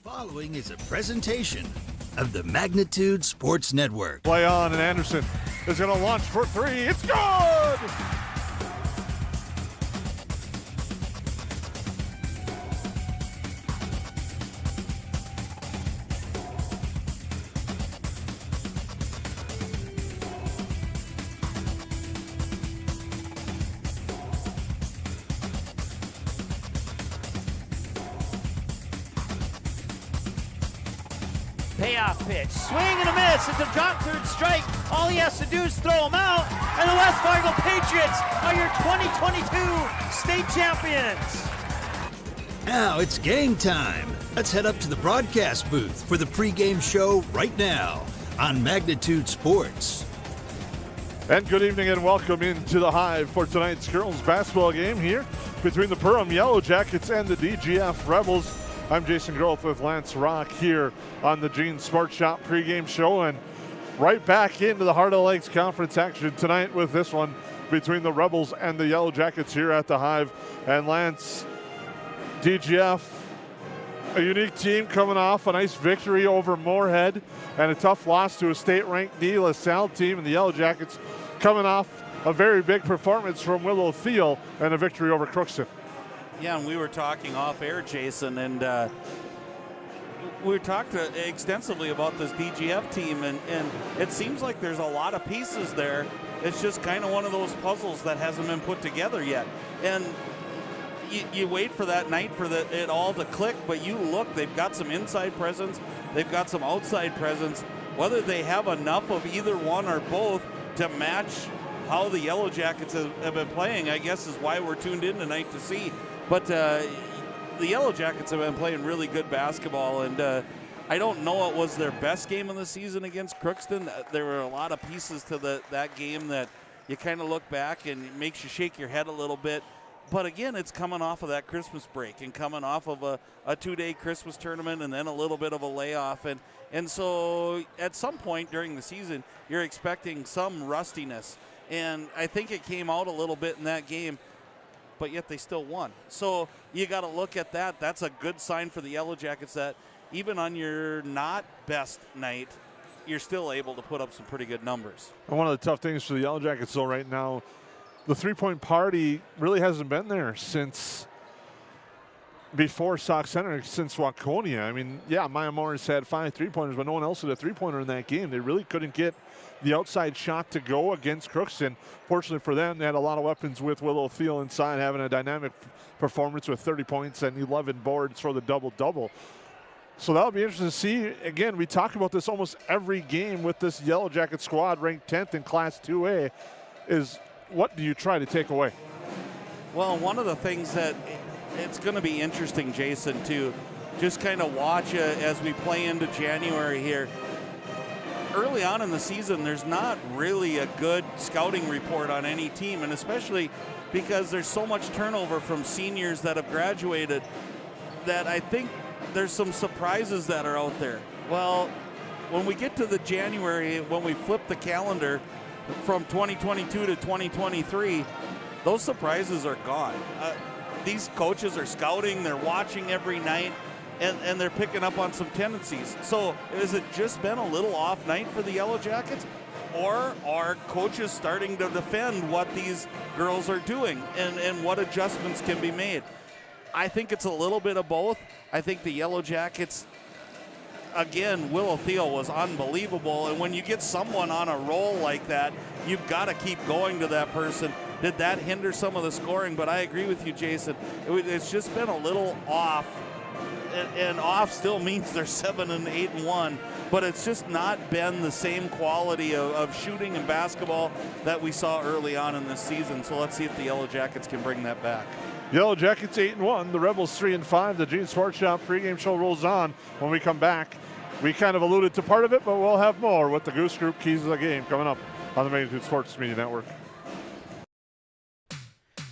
Following is a presentation of the Magnitude Sports Network. Play on, and Anderson is going to launch for three. It's good! Payoff pitch, swing and a miss. It's a drop third strike. All he has to do is throw him out, and the West Fargo Patriots are your 2022 state champions. Now it's game time. Let's head up to the broadcast booth for the pregame show right now on Magnitude Sports. And good evening and welcome into the Hive for tonight's girls basketball game here between the Perham Yellowjackets and the DGF Rebels. I'm Jason Groth with Lance Rock here on the Gene Sports Shop pregame show, and right back into the Heart of the Lakes Conference action tonight with this one between the Rebels and the Yellowjackets here at the Hive. And Lance, DGF, a unique team coming off a nice victory over Moorhead and a tough loss to a state-ranked De La Salle team, and the Yellowjackets coming off a very big performance from Willow Thiel and a victory over Crookston. Yeah, and we were talking off air, Jason, and we talked extensively about this DGF team, and it seems like there's a lot of pieces there. It's just kind of one of those puzzles that hasn't been put together yet. And you wait for that night for it all to click, but you look, they've got some inside presence, they've got some outside presence. Whether they have enough of either one or both to match how the Yellowjackets have been playing, I guess, is why we're tuned in tonight to see. But the Yellowjackets have been playing really good basketball, and I don't know it was their best game of the season against Crookston. There were a lot of pieces to that game that you kind of look back and it makes you shake your head a little bit. But again, it's coming off of that Christmas break and coming off of a two-day Christmas tournament and then a little bit of a layoff. And so at some point during the season, you're expecting some rustiness. And I think it came out a little bit in that game, but yet they still won. So you got to look at that. That's a good sign for the Yellowjackets that even on your not best night, you're still able to put up some pretty good numbers. And one of the tough things for the Yellowjackets, though, right now, the three-point party really hasn't been there since before Sauk Center, since Waconia. I mean, yeah, Maya Morris had 5 3-pointers, but no one else had a three-pointer in that game. They really couldn't get the outside shot to go against Crookston. Fortunately for them, they had a lot of weapons with Willow Thiel inside, having a dynamic performance with 30 points and 11 boards for the double-double. So that'll be interesting to see. Again, we talk about this almost every game with this Yellowjacket squad ranked 10th in Class 2A is what do you try to take away? Well, one of the things that it's going to be interesting, Jason, to just kind of watch as we play into January here. Early on in the season, there's not really a good scouting report on any team, and especially because there's so much turnover from seniors that have graduated that I think there's some surprises that are out there. Well, when we get to the January, when we flip the calendar from 2022 to 2023, those surprises are gone. These coaches are scouting, they're watching every night, and they're picking up on some tendencies. So has it just been a little off night for the Yellowjackets? Or are coaches starting to defend what these girls are doing and what adjustments can be made? I think it's a little bit of both. I think the Yellowjackets, again, Willow Thiel was unbelievable. And when you get someone on a roll like that, you've got to keep going to that person. Did that hinder some of the scoring? But I agree with you, Jason. It's just been a little off. And off still means they're 7-8-1, but it's just not been the same quality of shooting and basketball that we saw early on in this season. So let's see if the Yellowjackets can bring that back. Yellowjackets 8-1, the Rebels 3-5. The Gene Sports Shop pregame show rolls on. When we come back, we kind of alluded to part of it, but we'll have more with the Goose Group Keys of the Game coming up on the Magnitude Sports Media Network.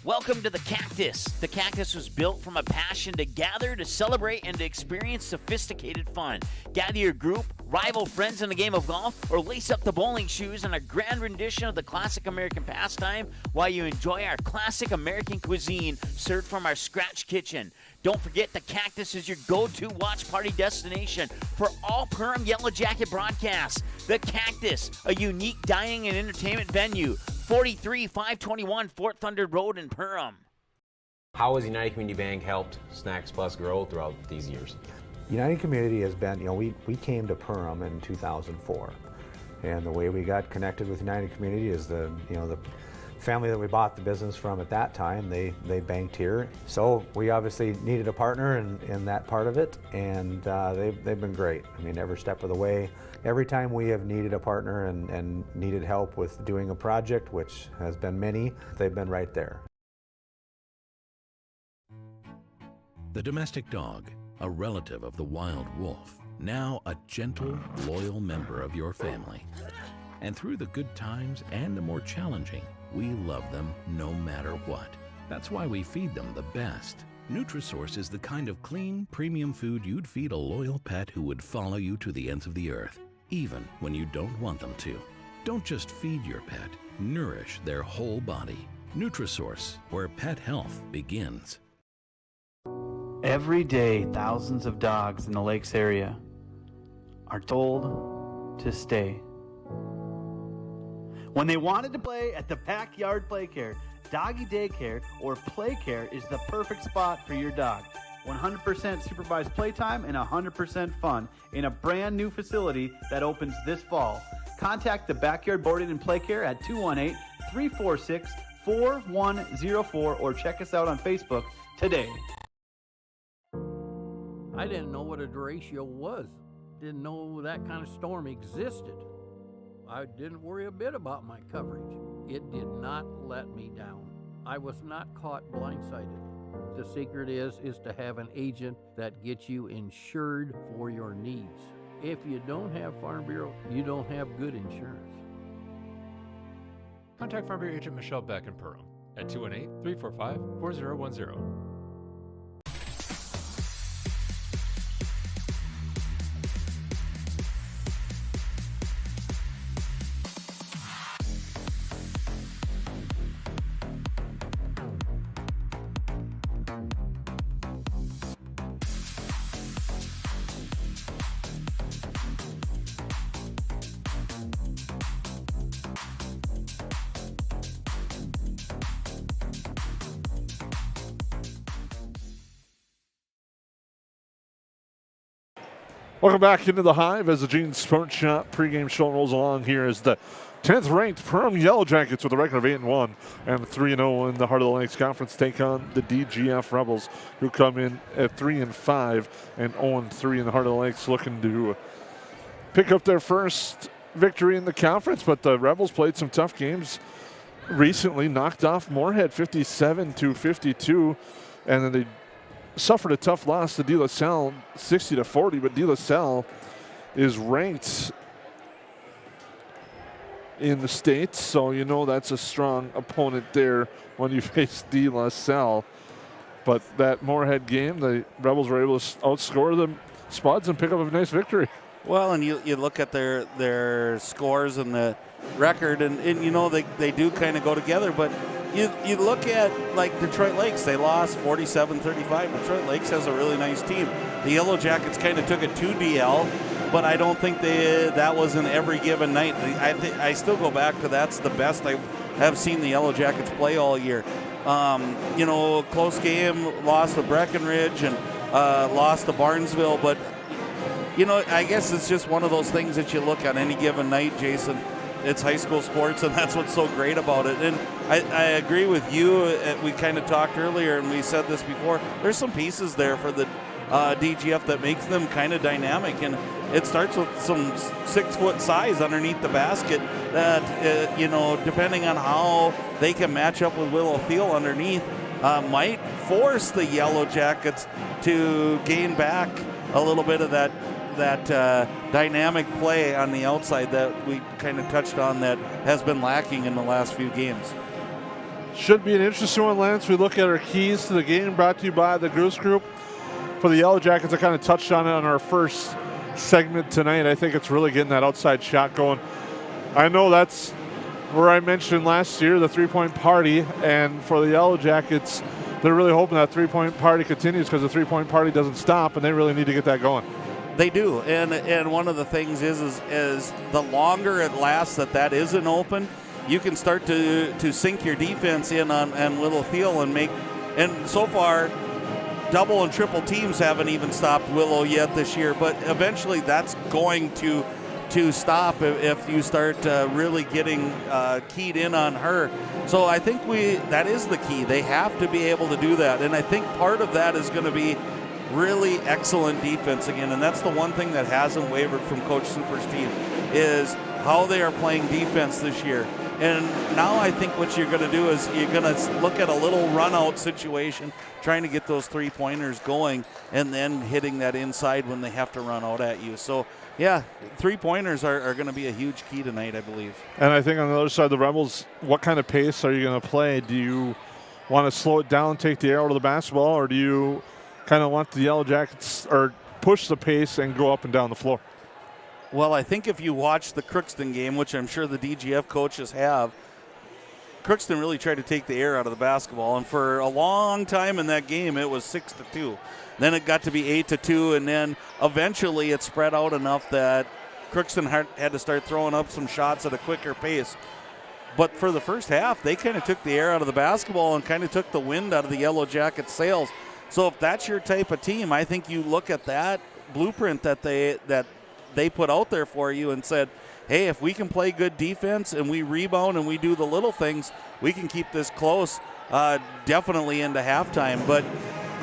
Welcome to the Cactus. The Cactus was built from a passion to gather, to celebrate, and to experience sophisticated fun. Gather your group, rival friends in a game of golf, or lace up the bowling shoes in a grand rendition of the classic American pastime while you enjoy our classic American cuisine served from our scratch kitchen. Don't forget the Cactus is your go-to watch party destination for all Perham Yellowjacket broadcasts. The Cactus, a unique dining and entertainment venue. 43-521 Fort Thunder Road in Perham. How has United Community Bank helped Snacks Plus grow throughout these years? United Community has been, we came to Perham in 2004, and the way we got connected with United Community is the family that we bought the business from at that time, they banked here. So we obviously needed a partner in that part of it, and they've been great. I mean, every step of the way. Every time we have needed a partner and needed help with doing a project, which has been many, they've been right there. The domestic dog, a relative of the wild wolf, now a gentle, loyal member of your family. And through the good times and the more challenging, we love them no matter what. That's why we feed them the best. Nutrisource is the kind of clean, premium food you'd feed a loyal pet who would follow you to the ends of the earth, even when you don't want them to. Don't just feed your pet, nourish their whole body. Nutrisource, where pet health begins. Every day, thousands of dogs in the lakes area are told to stay. When they wanted to play at the Backyard Playcare, Doggy Daycare, or Playcare is the perfect spot for your dog. 100% supervised playtime and 100% fun in a brand new facility that opens this fall. Contact the Backyard Boarding and Playcare at 218-346-4104 or check us out on Facebook today. I didn't know what a derecho was. Didn't know that kind of storm existed. I didn't worry a bit about my coverage. It did not let me down. I was not caught blindsided. The secret is to have an agent that gets you insured for your needs. If you don't have Farm Bureau, you don't have good insurance. Contact Farm Bureau agent Michelle Beck in Perham at 218-345-4010. Welcome back into the Hive as the Gene Sports Shop pregame show rolls along here as the 10th ranked Perham Yellowjackets with a record of 8-1 and 3-0 in the Heart of the Lakes Conference take on the DGF Rebels, who come in at 3-5 and 0-3 in the Heart of the Lakes, looking to pick up their first victory in the conference. But the Rebels played some tough games recently, knocked off Moorhead 57-52, and then they suffered a tough loss to De La Salle 60-40, but De La Salle is ranked in the state, so you know that's a strong opponent there when you face De La Salle. But that Moorhead game, the Rebels were able to outscore the Spuds and pick up a nice victory. Well, and you look at their scores and the record, and you know they do kind of go together, but you look at like Detroit Lakes, they lost 47-35. Detroit Lakes has a really nice team. The Yellowjackets kind of took it to DL, but I don't think that was in every given night. I still go back to that's the best I have seen the Yellowjackets play all year. Close game, lost to Breckenridge and lost to Barnesville, but I guess it's just one of those things that you look at any given night, Jason. It's high school sports, and that's what's so great about it. And I agree with you. We kind of talked earlier, and we said this before. There's some pieces there for the DGF that makes them kind of dynamic, and it starts with some 6-foot size underneath the basket that, depending on how they can match up with Willow Thiel underneath, might force the Yellowjackets to gain back a little bit of that dynamic play on the outside that we kind of touched on that has been lacking in the last few games. Should be an interesting one, Lance. We look at our keys to the game, brought to you by the Goose Group. For the Yellow Jackets, I kind of touched on it on our first segment tonight. I think it's really getting that outside shot going. I know that's where I mentioned last year the three-point party, and for the Yellow Jackets, they're really hoping that three-point party continues because the three-point party doesn't stop, and they really need to get that going. They do, and one of the things is the longer it lasts that isn't open, you can start to sink your defense in on Little Thiel and so far, double and triple teams haven't even stopped Willow yet this year, but eventually that's going to stop if you start really getting keyed in on her. So I think that is the key. They have to be able to do that, and I think part of that is going to be really excellent defense again, and that's the one thing that hasn't wavered from Coach Super's team is how they are playing defense this year. And now I think what you're going to do is you're going to look at a little run-out situation, trying to get those three-pointers going, and then hitting that inside when they have to run out at you. So, yeah, three-pointers are going to be a huge key tonight, I believe. And I think on the other side, the Rebels, what kind of pace are you going to play? Do you want to slow it down, take the air out of the basketball, or do you kind of want the Yellow Jackets or push the pace and go up and down the floor? Well, I think if you watch the Crookston game, which I'm sure the DGF coaches have, Crookston really tried to take the air out of the basketball, and for a long time in that game, it was 6-2. Then it got to be 8-2, and then eventually it spread out enough that Crookston had to start throwing up some shots at a quicker pace. But for the first half, they kind of took the air out of the basketball and kind of took the wind out of the Yellow Jackets' sails. So if that's your type of team, I think you look at that blueprint that they put out there for you and said, hey, if we can play good defense and we rebound and we do the little things, we can keep this close definitely into halftime. But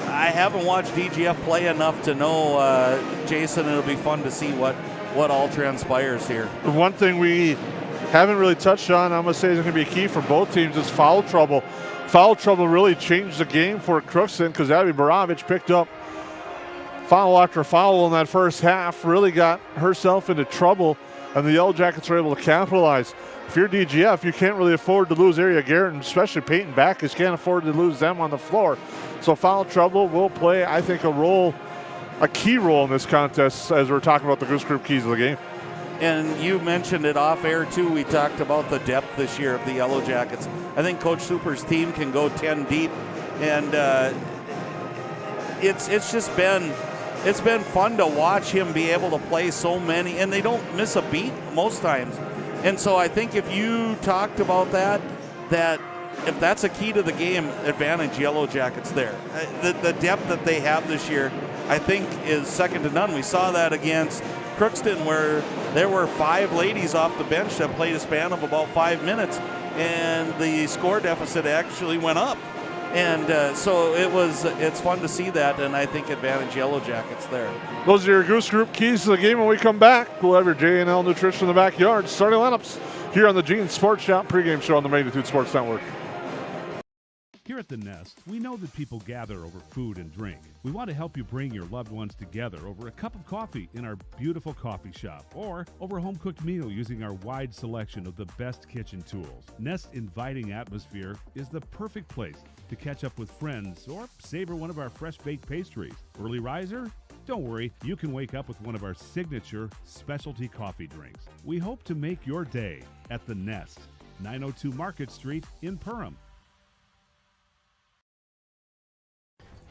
I haven't watched DGF play enough to know, Jason, it'll be fun to see what all transpires here. One thing we haven't really touched on, I'm going to say is going to be a key for both teams, is foul trouble. Foul trouble really changed the game for Crookston because Abby Barovich picked up foul after foul in that first half, really got herself into trouble, and the Yellow Jackets were able to capitalize. If you're DGF, you can't really afford to lose Aria Garrett, and especially Peyton Backus can't afford to lose them on the floor. So foul trouble will play, I think, a key role in this contest as we're talking about the Goose Group keys of the game. And you mentioned it off air too. We talked about the depth this year of the Yellow Jackets. I think Coach Super's team can go 10 deep, and it's just been fun to watch him be able to play so many, and they don't miss a beat most times. And so I think if you talked about that if that's a key to the game, advantage Yellow Jackets there. The depth that they have this year, I think, is second to none. We saw that against Crookston, where there were 5 ladies off the bench that played a span of about 5 minutes, and the score deficit actually went up. And so it's fun to see that, and I think advantage Yellow Jackets there. Those are your Goose Group keys to the game. When we come back, we'll have your J&L Nutrition in the backyard. Starting lineups here on the Gene Sports Shop pregame show on the Magnitude Sports Network. Here at The Nest, we know that people gather over food and drink. We want to help you bring your loved ones together over a cup of coffee in our beautiful coffee shop, or over a home-cooked meal using our wide selection of the best kitchen tools. Nest's inviting atmosphere is the perfect place to catch up with friends or savor one of our fresh-baked pastries. Early riser? Don't worry, you can wake up with one of our signature specialty coffee drinks. We hope to make your day at The Nest, 902 Market Street in Perham.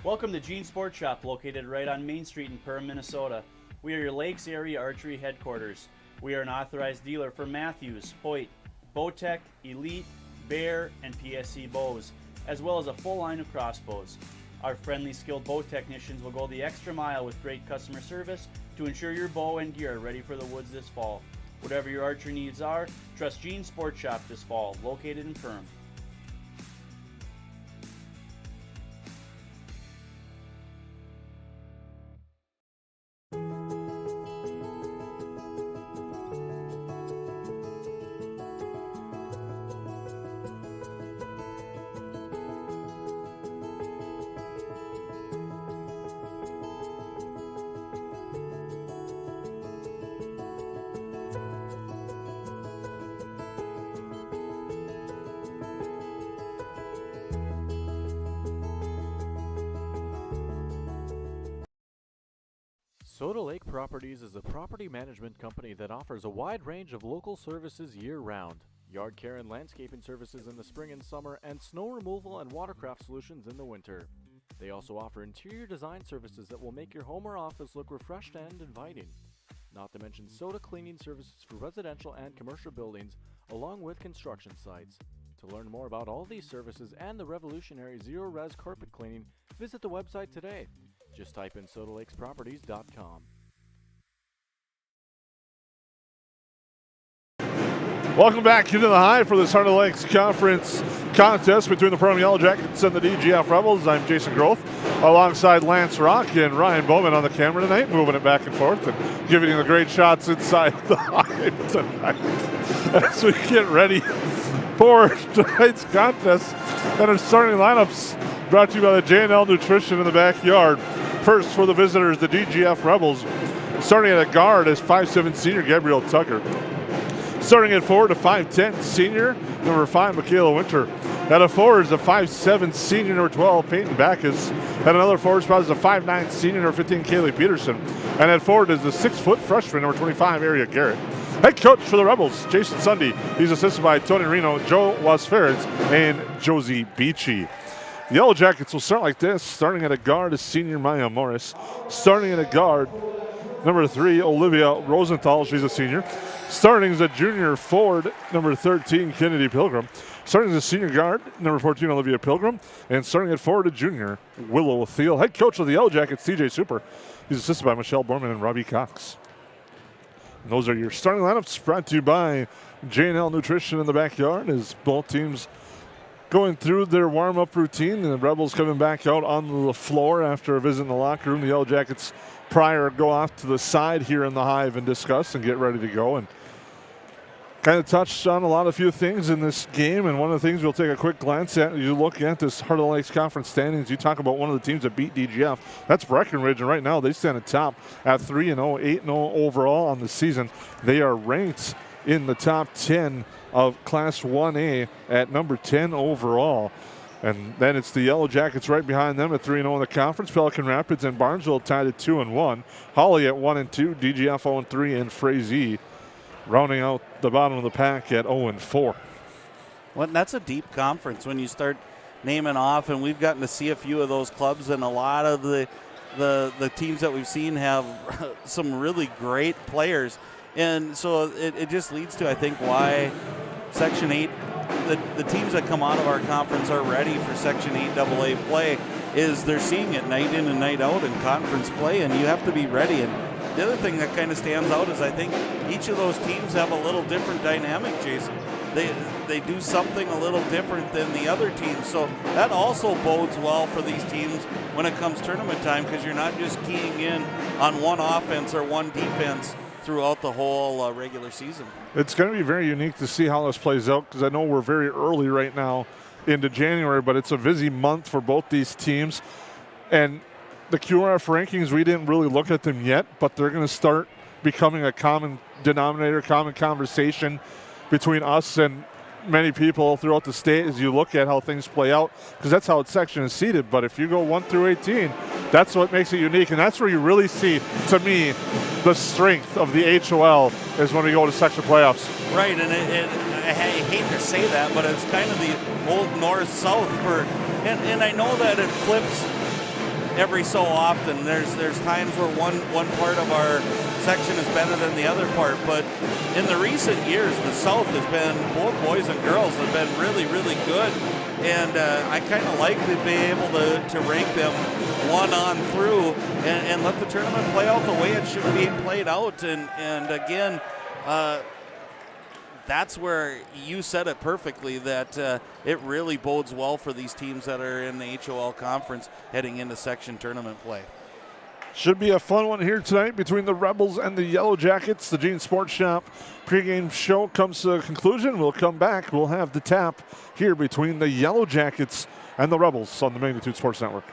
Welcome to Gene Sports Shop, located right on Main Street in Perham, Minnesota. We are your Lakes Area Archery headquarters. We are an authorized dealer for Matthews, Hoyt, Bowtech, Elite, Bear, and PSC bows, as well as a full line of crossbows. Our friendly, skilled bow technicians will go the extra mile with great customer service to ensure your bow and gear are ready for the woods this fall. Whatever your archery needs are, trust Gene Sports Shop this fall, located in Perham. Soda Lake Properties is a property management company that offers a wide range of local services year-round. Yard care and landscaping services in the spring and summer, and snow removal and watercraft solutions in the winter. They also offer interior design services that will make your home or office look refreshed and inviting. Not to mention soda cleaning services for residential and commercial buildings, along with construction sites. To learn more about all these services and the revolutionary zero-res carpet cleaning, visit the website today. Just type in sodalakesproperties.com. Welcome back into the Hive for this Heart of the Lakes Conference contest between the Perham Yellowjackets and the DGF Rebels. I'm Jason Groth alongside Lance Rock and Ryan Bowman on the camera tonight, moving it back and forth and giving you the great shots inside the Hive tonight as we get ready for tonight's contest. And our starting lineups brought to you by the J&L Nutrition in the backyard. First for the visitors, the DGF Rebels. Starting at a guard is 5'7" senior Gabrielle Tucker. Starting at forward, a 5'10" senior, number 5, Michaela Winter. At a forward is a 5'7" senior, number 12, Peyton Backus. At another forward spot is a 5'9" senior, number 15, Kaylee Peterson. And at forward is the 6-foot freshman, number 25, Aria Garrett. Head coach for the Rebels, Jason Sunday. He's assisted by Tony Reno, Joe Wasferens, and Josie Beachy. The Yellow Jackets will start like this. Starting at a guard is senior Maya Morris. Starting at a guard, number 3, Olivia Rosenthal. She's a senior. Starting as a junior forward, number 13, Kennedy Pilgrim. Starting as a senior guard, number 14, Olivia Pilgrim. And starting at forward, a junior, Willow Thiel. Head coach of the Yellow Jackets, TJ Super. He's assisted by Michelle Borman and Robbie Cox. And those are your starting lineups, brought to you by J&L Nutrition in the backyard, as both teams going through their warm-up routine. And the Rebels coming back out on the floor after a visit in the locker room. The Yellow Jackets prior go off to the side here in the Hive and discuss and get ready to go. And kind of touched on a few things in this game, and one of the things we'll take a quick glance at, you look at this Heart of the Lakes Conference standings, you talk about one of the teams that beat DGF. That's Breckenridge, and right now they stand at top at 3-0, 8-0 overall on the season. They are ranked in the top 10 of Class 1A at number 10 overall. And then it's the Yellow Jackets right behind them at 3-0 in the conference. Pelican Rapids and Barnesville tied at 2-1. Holly at 1-2, DGF 0-3, and Frazee rounding out the bottom of the pack at 0-4. Well, that's a deep conference when you start naming off, and we've gotten to see a few of those clubs, and a lot of the teams that we've seen have some really great players. And so it just leads to, I think, why Section 8, the teams that come out of our conference are ready for Section 8 AA play, is they're seeing it night in and night out in conference play, and you have to be ready. And the other thing that kind of stands out is I think each of those teams have a little different dynamic, Jason. They do something a little different than the other teams. So that also bodes well for these teams when it comes tournament time, because you're not just keying in on one offense or one defense throughout the whole regular season. It's going to be very unique to see how this plays out, because I know we're very early right now into January, but it's a busy month for both these teams. And the QRF rankings, we didn't really look at them yet, but they're going to start becoming a common denominator, common conversation between us and many people throughout the state as you look at how things play out, because that's how its section is seeded. But if you go 1 through 18, that's what makes it unique, and that's where you really see, to me, the strength of the HOL is when we go to section playoffs. Right, and I hate to say that, but it's kind of the old north-south and I know that it flips every so often. There's times where one part of our section is better than the other part, but in the recent years, the South has been, both boys and girls have been really, really good, and I kind of like to be able to rank them one on through and let the tournament play out the way it should be played out, and again, that's where you said it perfectly, that it really bodes well for these teams that are in the HOL conference heading into section tournament play. Should be a fun one here tonight between the Rebels and the Yellow Jackets. The Gene Sports Shop pregame show comes to a conclusion. We'll come back. We'll have the tap here between the Yellow Jackets and the Rebels on the Magnitude Sports Network.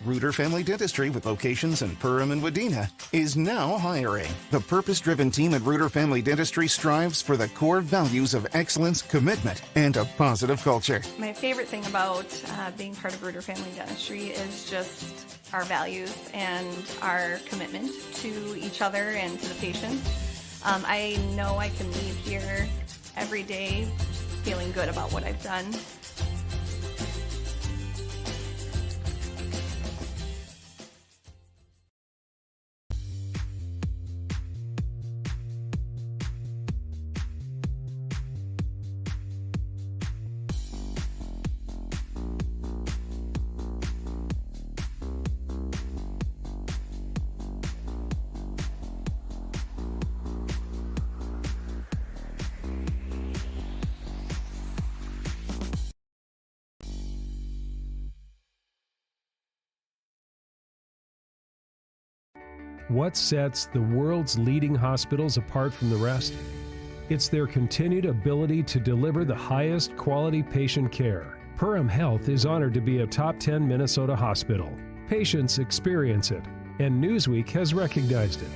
Reuter Family Dentistry, with locations in Perham and Wadena, is now hiring. The purpose-driven team at Reuter Family Dentistry strives for the core values of excellence, commitment, and a positive culture. My favorite thing about being part of Reuter Family Dentistry is just our values and our commitment to each other and to the patients. I know I can leave here every day feeling good about what I've done. What sets the world's leading hospitals apart from the rest? It's their continued ability to deliver the highest quality patient care. Perham Health is honored to be a top 10 Minnesota hospital. Patients experience it, and Newsweek has recognized it.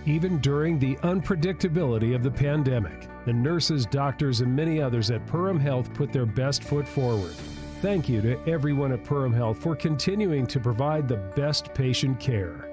Even during the unpredictability of the pandemic, the nurses, doctors, and many others at Perham Health put their best foot forward. Thank you to everyone at Perham Health for continuing to provide the best patient care.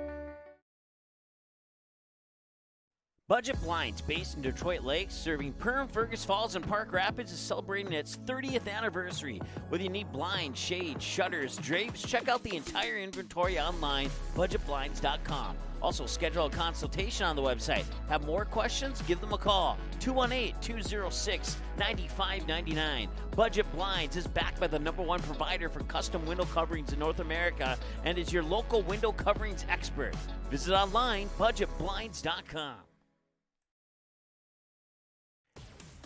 Budget Blinds, based in Detroit Lakes, serving Perham, Fergus Falls, and Park Rapids, is celebrating its 30th anniversary. Whether you need blinds, shades, shutters, drapes, check out the entire inventory online, budgetblinds.com. Also, schedule a consultation on the website. Have more questions? Give them a call, 218-206-9599. Budget Blinds is backed by the #1 provider for custom window coverings in North America and is your local window coverings expert. Visit online, budgetblinds.com.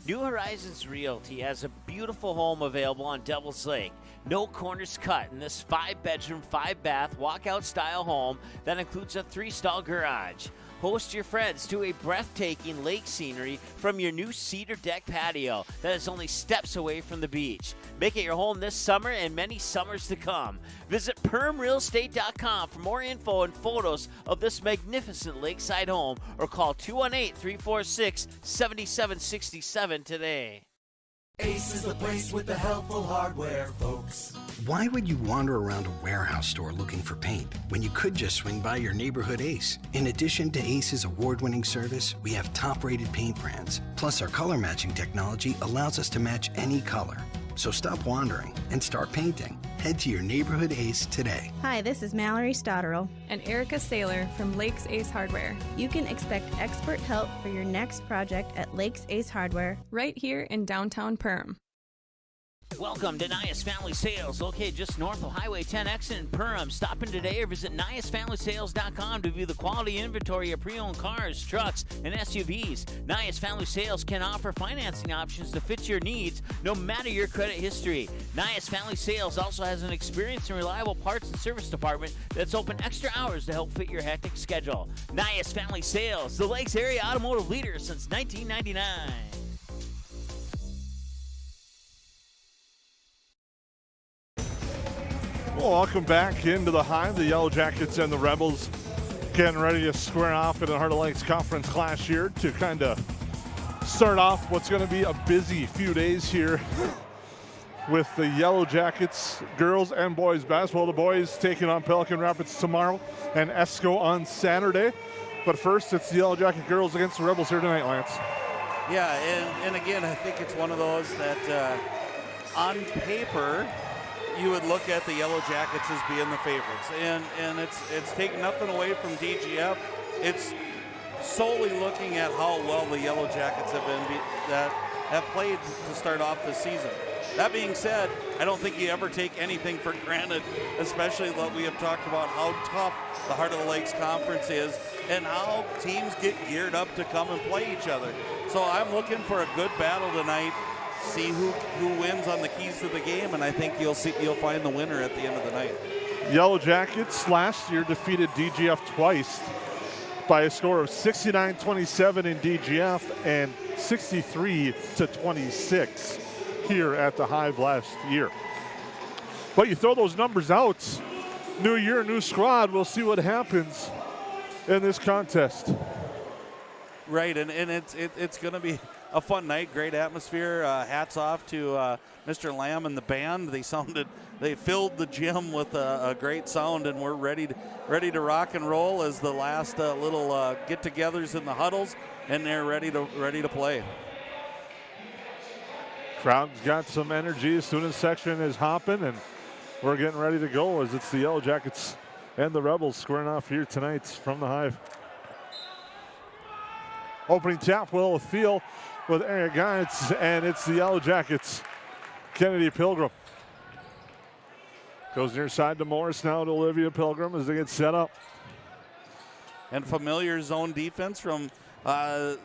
New Horizons Realty has a beautiful home available on Devil's Lake. No corners cut in this 5-bedroom, 5-bath, walkout-style home that includes a 3-stall garage. Host your friends to a breathtaking lake scenery from your new cedar deck patio that is only steps away from the beach. Make it your home this summer and many summers to come. Visit PermRealEstate.com for more info and photos of this magnificent lakeside home, or call 218-346-7767 today. Ace is the place with the helpful hardware, folks. Why would you wander around a warehouse store looking for paint when you could just swing by your neighborhood Ace? In addition to Ace's award-winning service, we have top-rated paint brands. Plus, our color matching technology allows us to match any color. So stop wandering and start painting. Head to your neighborhood Ace today. Hi, this is Mallory Stotterell and Erica Saylor from Lakes Ace Hardware. You can expect expert help for your next project at Lakes Ace Hardware, right here in downtown Perham. Welcome to Nias Family Sales, located just north of Highway 10 exit in Perham. Stop in today or visit NiasFamilySales.com to view the quality inventory of pre-owned cars, trucks, and SUVs. Nias Family Sales can offer financing options to fit your needs, no matter your credit history. Nias Family Sales also has an experienced and reliable parts and service department that's open extra hours to help fit your hectic schedule. Nias Family Sales, the Lakes area automotive leader since 1999. Well, welcome back into the Hive. The Yellowjackets and the Rebels getting ready to square off in the Heart of Lakes Conference Clash here to kind of start off what's going to be a busy few days here with the Yellowjackets girls and boys basketball. The boys taking on Pelican Rapids tomorrow and Esco on Saturday. But first, it's the Yellowjacket girls against the Rebels here tonight, Lance. Yeah, and again, I think it's one of those that on paper, you would look at the Yellowjackets as being the favorites, and it's taking nothing away from DGF. It's solely looking at how well the Yellowjackets have played to start off the season. That being said, I don't think you ever take anything for granted, especially what we have talked about, how tough the Heart of the Lakes Conference is and how teams get geared up to come and play each other. So I'm looking for a good battle tonight. See who wins on the keys to the game, and I think you'll find the winner at the end of the night. Yellowjackets last year defeated DGF twice by a score of 69-27 in DGF and 63-26 here at the Hive last year. But you throw those numbers out, New year, new squad. We'll see what happens in this contest. Right, and it's going to be a fun night, great atmosphere. Hats off to Mr. Lamb and the band. They filled the gym with a great sound, and we're ready to rock and roll as the last little get-togethers in the huddles, and they're ready to play. Crowd's got some energy. Student section is hopping, and we're getting ready to go as it's the Yellow Jackets and the Rebels squaring off here tonight from the Hive. Opening tap, Willow Thiel with Area Guides, and it's the Yellow Jackets. Kennedy Pilgrim goes near side to Morris, now to Olivia Pilgrim as they get set up. And familiar zone defense from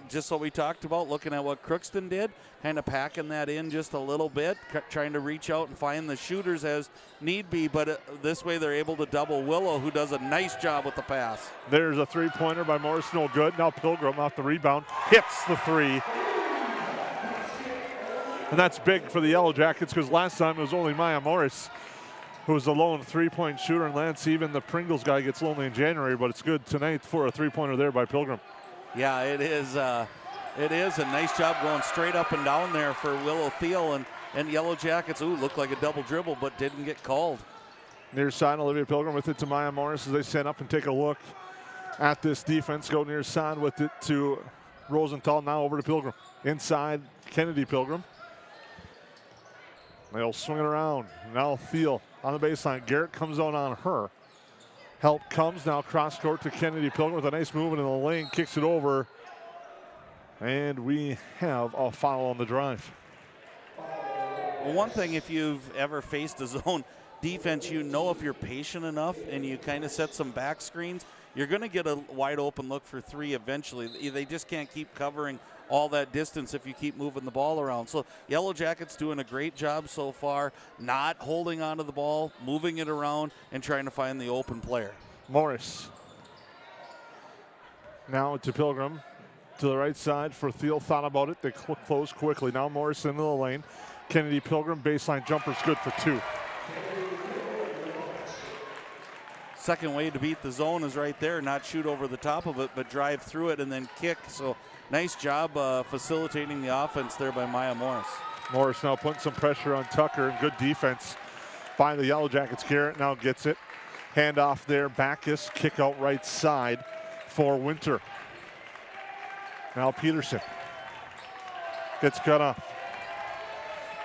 just what we talked about, looking at what Crookston did, kind of packing that in just a little bit, trying to reach out and find the shooters as need be, but this way they're able to double Willow, who does a nice job with the pass. There's a three-pointer by Morris, no good. Now Pilgrim off the rebound, hits the three. And that's big for the Yellow Jackets because last time it was only Maya Morris who was the lone three-point shooter, and Lance, even the Pringles guy gets lonely in January, but it's good tonight for a three-pointer there by Pilgrim. Yeah, it is a nice job going straight up and down there for Willow Thiel, and Yellow Jackets, looked like a double dribble, but didn't get called. Near side, Olivia Pilgrim with it to Maya Morris as they set up and take a look at this defense. Go near side with it to Rosenthal, now over to Pilgrim. Inside, Kennedy Pilgrim. They'll swing it around. Now Thiel on the baseline. Garrett comes on her. Help comes now cross court to Kennedy Pilgrim with a nice movement in the lane, kicks it over, and we have a foul on the drive. Well, one thing, if you've ever faced a zone defense, you know if you're patient enough and you kind of set some back screens, you're going to get a wide open look for three eventually. They just can't keep covering all that distance if you keep moving the ball around. So Yellow Jackets doing a great job so far, not holding onto the ball, moving it around, and trying to find the open player. Morris. Now to Pilgrim. To the right side for Thiel. Thought about it. They close quickly. Now Morris into the lane. Kennedy Pilgrim. Baseline jumper's good for two. Second way to beat the zone is right there. Not shoot over the top of it, but drive through it and then kick. So nice job facilitating the offense there by Maya Morris. Morris now putting some pressure on Tucker, and good defense by the Yellow Jackets. Garrett now gets it. Handoff there. Backus. Kick out right side for Winter. Now Peterson gets cut off.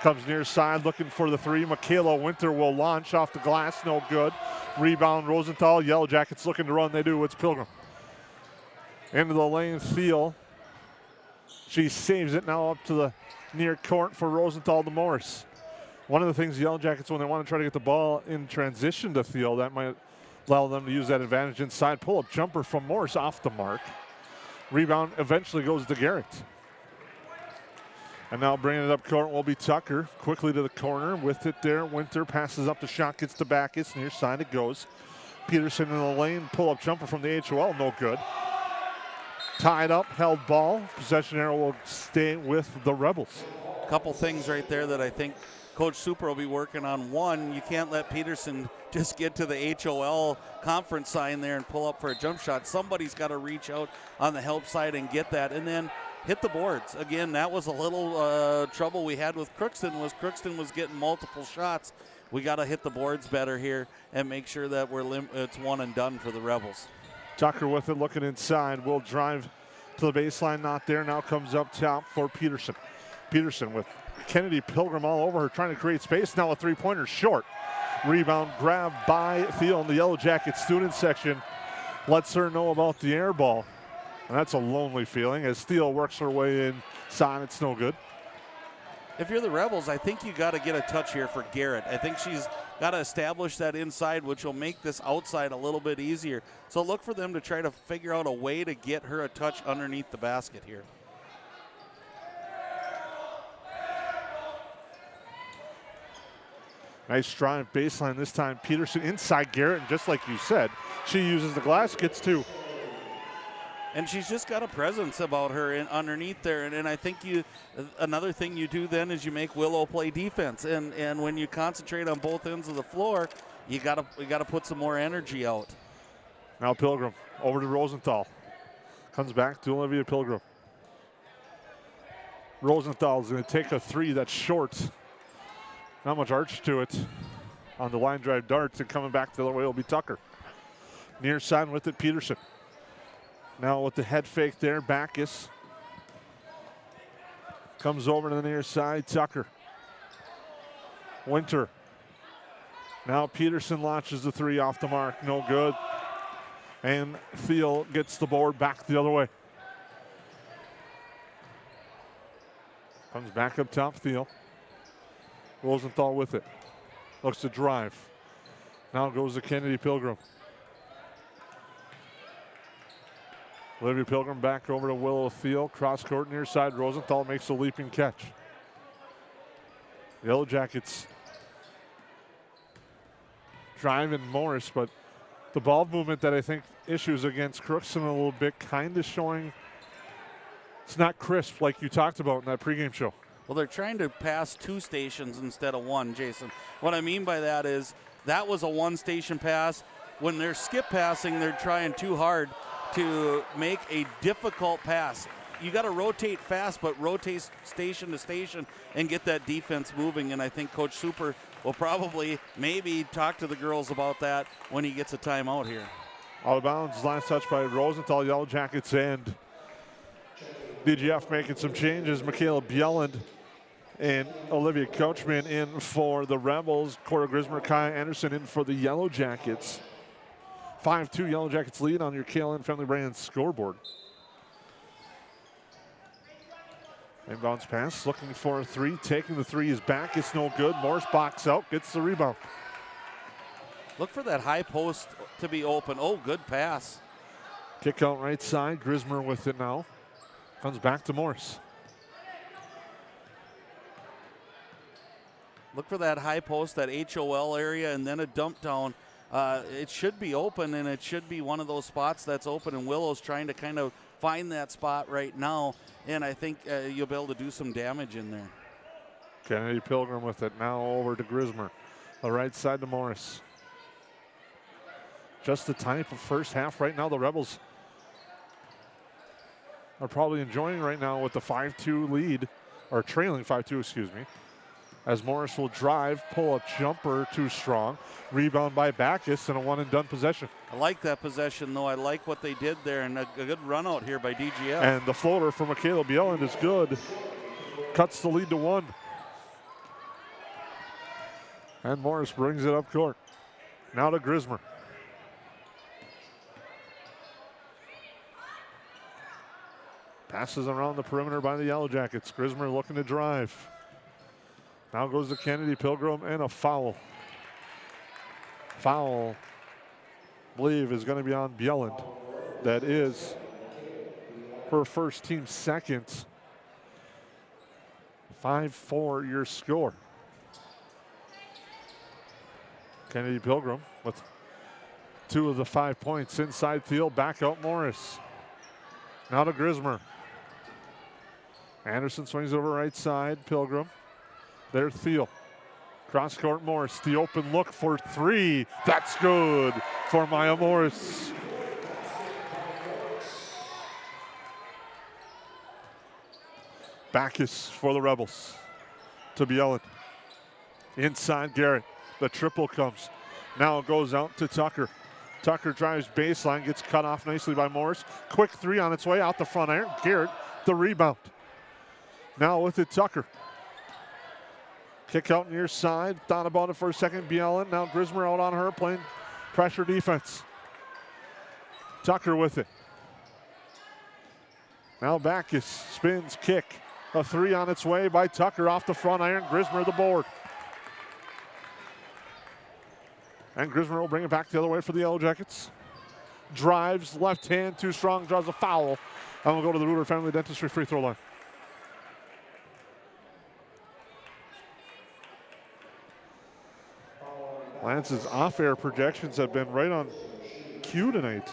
Comes near side looking for the three. Michaela Winter will launch off the glass. No good. Rebound Rosenthal. Yellow Jackets looking to run. They do. It's Pilgrim. Into the lane. Thiel. She saves it now up to the near court for Rosenthal to Morris. One of the things the Yellow Jackets, when they want to try to get the ball in transition to Thiel, that might allow them to use that advantage inside. Pull-up jumper from Morris off the mark. Rebound eventually goes to Garrett. And now bringing it up court will be Tucker. Quickly to the corner with it there. Winter passes up the shot, gets to Backus. Near side it goes. Peterson in the lane. Pull-up jumper from the HOL. No good. Tied up, held ball. Possession arrow will stay with the Rebels. A couple things right there that I think Coach Super will be working on. One, you can't let Peterson just get to the HOL conference sign there and pull up for a jump shot. Somebody's got to reach out on the help side and get that. And then hit the boards. Again, that was a little trouble we had with Crookston was getting multiple shots. We got to hit the boards better here and make sure that it's one and done for the Rebels. Tucker with it, looking inside. Will drive to the baseline, not there. Now comes up top for Peterson. Peterson with Kennedy Pilgrim all over her, trying to create space. Now a three-pointer short. Rebound grabbed by Thiel in the Yellow Jacket student section. Lets her know about the air ball. And that's a lonely feeling as Thiel works her way inside. It's no good. If you're the Rebels, I think you got to get a touch here for Garrett. I think she's got to establish that inside, which will make this outside a little bit easier. So look for them to try to figure out a way to get her a touch underneath the basket here. Nice drive baseline this time. Peterson inside Garrett, and just like you said, she uses the glass, gets two. And she's just got a presence about her underneath there. And I think another thing you do then is you make Willow play defense. And when you concentrate on both ends of the floor, you gotta put some more energy out. Now Pilgrim over to Rosenthal. Comes back to Olivia Pilgrim. Rosenthal's going to take a three that's short. Not much arch to it on the line drive darts, and coming back the other way will be Tucker. Near side with it, Peterson. Now with the head fake there, Backus. Comes over to the near side, Tucker. Winter. Now Peterson launches the three off the mark, no good. And Thiel gets the board back the other way. Comes back up top, Thiel. Rosenthal with it. Looks to drive. Now goes to Kennedy Pilgrim. Olivia Pilgrim back over to Willow Thiel. Cross court near side. Rosenthal makes a leaping catch. Yellow Jackets driving Morris, but the ball movement that I think issues against Crookston a little bit, kind of showing it's not crisp like you talked about in that pregame show. Well, they're trying to pass 2 stations instead of 1, Jason. What I mean by that is that was a 1-station pass. When they're skip passing, they're trying too hard to make a difficult pass. You got to rotate fast, but rotate station to station and get that defense moving. And I think Coach Super will probably maybe talk to the girls about that when he gets a timeout here. Out of bounds, last touch by Rosenthal. Yellow Jackets and DGF making some changes. Michaela Bjelland and Olivia Couchman in for the Rebels. Cora Grismer, Kaya Anderson in for the Yellow Jackets. 5-2 Yellow Jackets lead on your KLN Family Brands scoreboard. Inbounds pass, looking for a three. Taking the three is back. It's no good. Morris box out, gets the rebound. Look for that high post to be open. Oh, good pass. Kick out right side. Grismer with it now. Comes back to Morris. Look for that high post, that HOL area, and then a dump down. It should be open, and it should be one of those spots that's open, and Willow's trying to kind of find that spot right now, and I think you'll be able to do some damage in there. Kennedy Pilgrim with it now over to Grismer. The right side to Morris. Just the type of first half right now the Rebels are probably enjoying right now with the 5-2 lead, or trailing 5-2, excuse me. As Morris will drive, pull a jumper too strong. Rebound by Backus and a one-and-done possession. I like that possession, though. I like what they did there, and a good run out here by DGF. And the floater for Michaela Bjelland is good. Cuts the lead to 1. And Morris brings it up court. Now to Grismer. Passes around the perimeter by the Yellow Jackets. Grismer looking to drive. Now goes to Kennedy Pilgrim, and a foul. Foul, I believe, is going to be on Bjelland. That is her first, team second. 5-4 your score. Kennedy Pilgrim with 2 of the 5 points inside Thiel. Back out Morris. Now to Grismer. Anderson swings over right side. Pilgrim. There Thiel. Cross court Morris. The open look for 3. That's good for Maya Morris. Backus for the Rebels. To Bjelland. Inside Garrett. The triple comes. Now it goes out to Tucker. Tucker drives baseline, gets cut off nicely by Morris. Quick 3 on its way out the front iron. Garrett, the rebound. Now with it, Tucker. Kick out near side. Thought about it for a second. Bjelland. Now Grismer out on her, playing pressure defense. Tucker with it. Now Backus spins, kick. A 3 on its way by Tucker off the front iron. Grismer the board. And Grismer will bring it back the other way for the Yellow Jackets. Drives, left hand, too strong, draws a foul. And we'll go to the Ruder Family Dentistry free throw line. Lance's off-air projections have been right on cue tonight.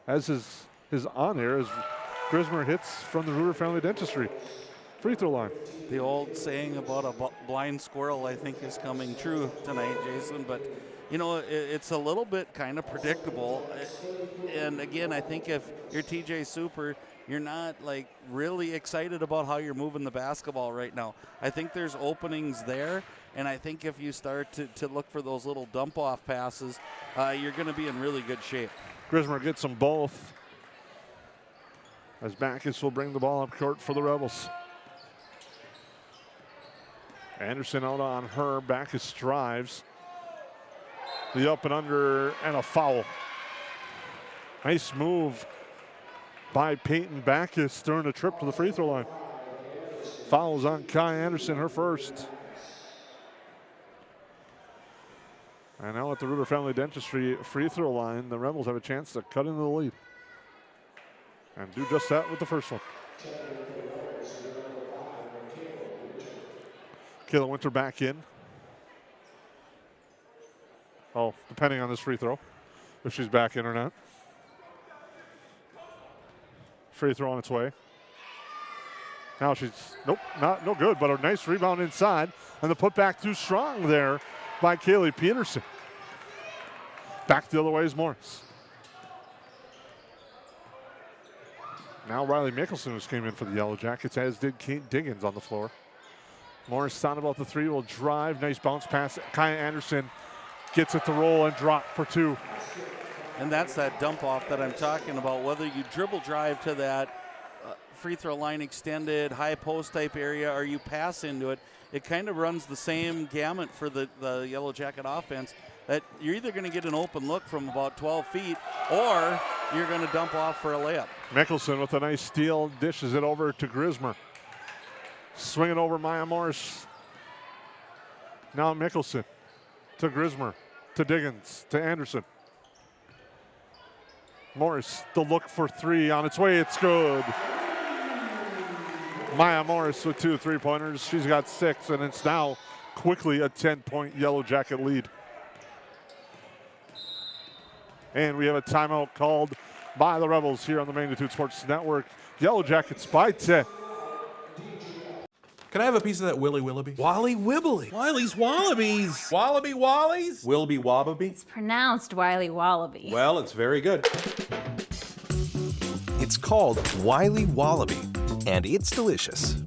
As his on-air, as Grismer hits from the Ruder Family Dentistry. free throw line. The old saying about a blind squirrel, I think, is coming true tonight, Jason. But, you know, it's a little bit kind of predictable. And, again, I think if you're TJ Super, you're not, like, really excited about how you're moving the basketball right now. I think there's openings there. And I think if you start to look for those little dump-off passes, you're going to be in really good shape. Grismer gets them both, as Backus will bring the ball up court for the Rebels. Anderson out on her. Backus drives. The up and under and a foul. Nice move by Peyton Backus during a trip to the free throw line. Fouls on Kai Anderson, her first. And now at the Reuter Family Dentistry free throw line, the Rebels have a chance to cut into the lead. And do just that with the first one. Kayla Winter back in. Oh, depending on this free throw, if she's back in or not. Free throw on its way. Now she's, nope, no good, but a nice rebound inside. And the putback too strong there by Kaylee Peterson. Back the other way is Morris. Now Riley Mickelson, who came in for the Yellow Jackets, as did Kate Diggins on the floor. Morris thought about the three, will drive. Nice bounce pass. Kaya Anderson gets it to roll and drop for two. And that's that dump off that I'm talking about. Whether you dribble drive to that free throw line extended, high post type area, or you pass into it, it kind of runs the same gamut for the Yellow Jacket offense. That you're either going to get an open look from about 12 feet or you're going to dump off for a layup. Mickelson with a nice steal, dishes it over to Grismer. Swinging over Maya Morris. Now Mickelson to Grismer, to Diggins, to Anderson. Morris, the look for three on its way, it's good. Maya Morris with 2 3-pointers. She's got 6, and it's now quickly a 10-point Yellow Jacket lead. And we have a timeout called by the Rebels here on the Magnitude Sports Network. Yellow Jackets by 10. Can I have a piece of that Willy Willoughby? Wally Wibbly. Wiley's Wallabies. Wallaby Wallies. Wilby Wababy. It's pronounced Wiley Wallaby. Well, it's very good. It's called Wiley Wallaby, and it's delicious.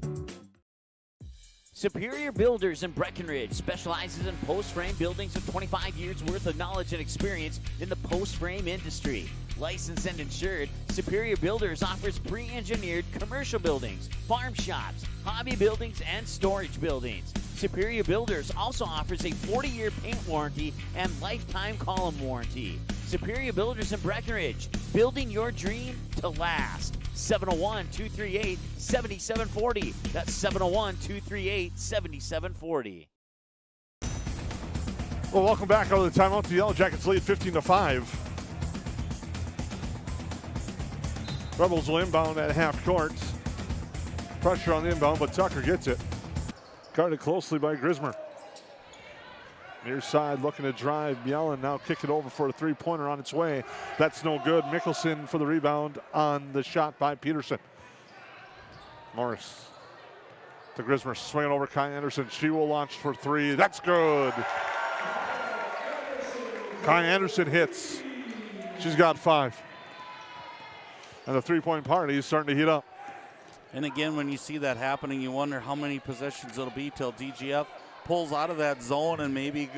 Superior Builders in Breckenridge specializes in post-frame buildings with 25 years worth of knowledge and experience in the post-frame industry. Licensed and insured, Superior Builders offers pre-engineered commercial buildings, farm shops, hobby buildings, and storage buildings. Superior Builders also offers a 40-year paint warranty and lifetime column warranty. Superior Builders in Breckenridge, building your dream to last. 701-238-7740. That's 701-238-7740. Well, welcome back out of the timeout. The Yellow Jackets lead 15-5. Rebels will inbound at half court. Pressure on the inbound, but Tucker gets it. Guarded closely by Grismer. Near side looking to drive. Yellen now kick it over for a three-pointer on its way. That's no good. Mickelson for the rebound on the shot by Peterson. Morris to Grismer, swinging over Kai Anderson. She will launch for three. That's good. Kai Anderson hits. She's got 5. And the three-point party is starting to heat up. And again, when you see that happening, you wonder how many possessions it'll be till DGF pulls out of that zone and maybe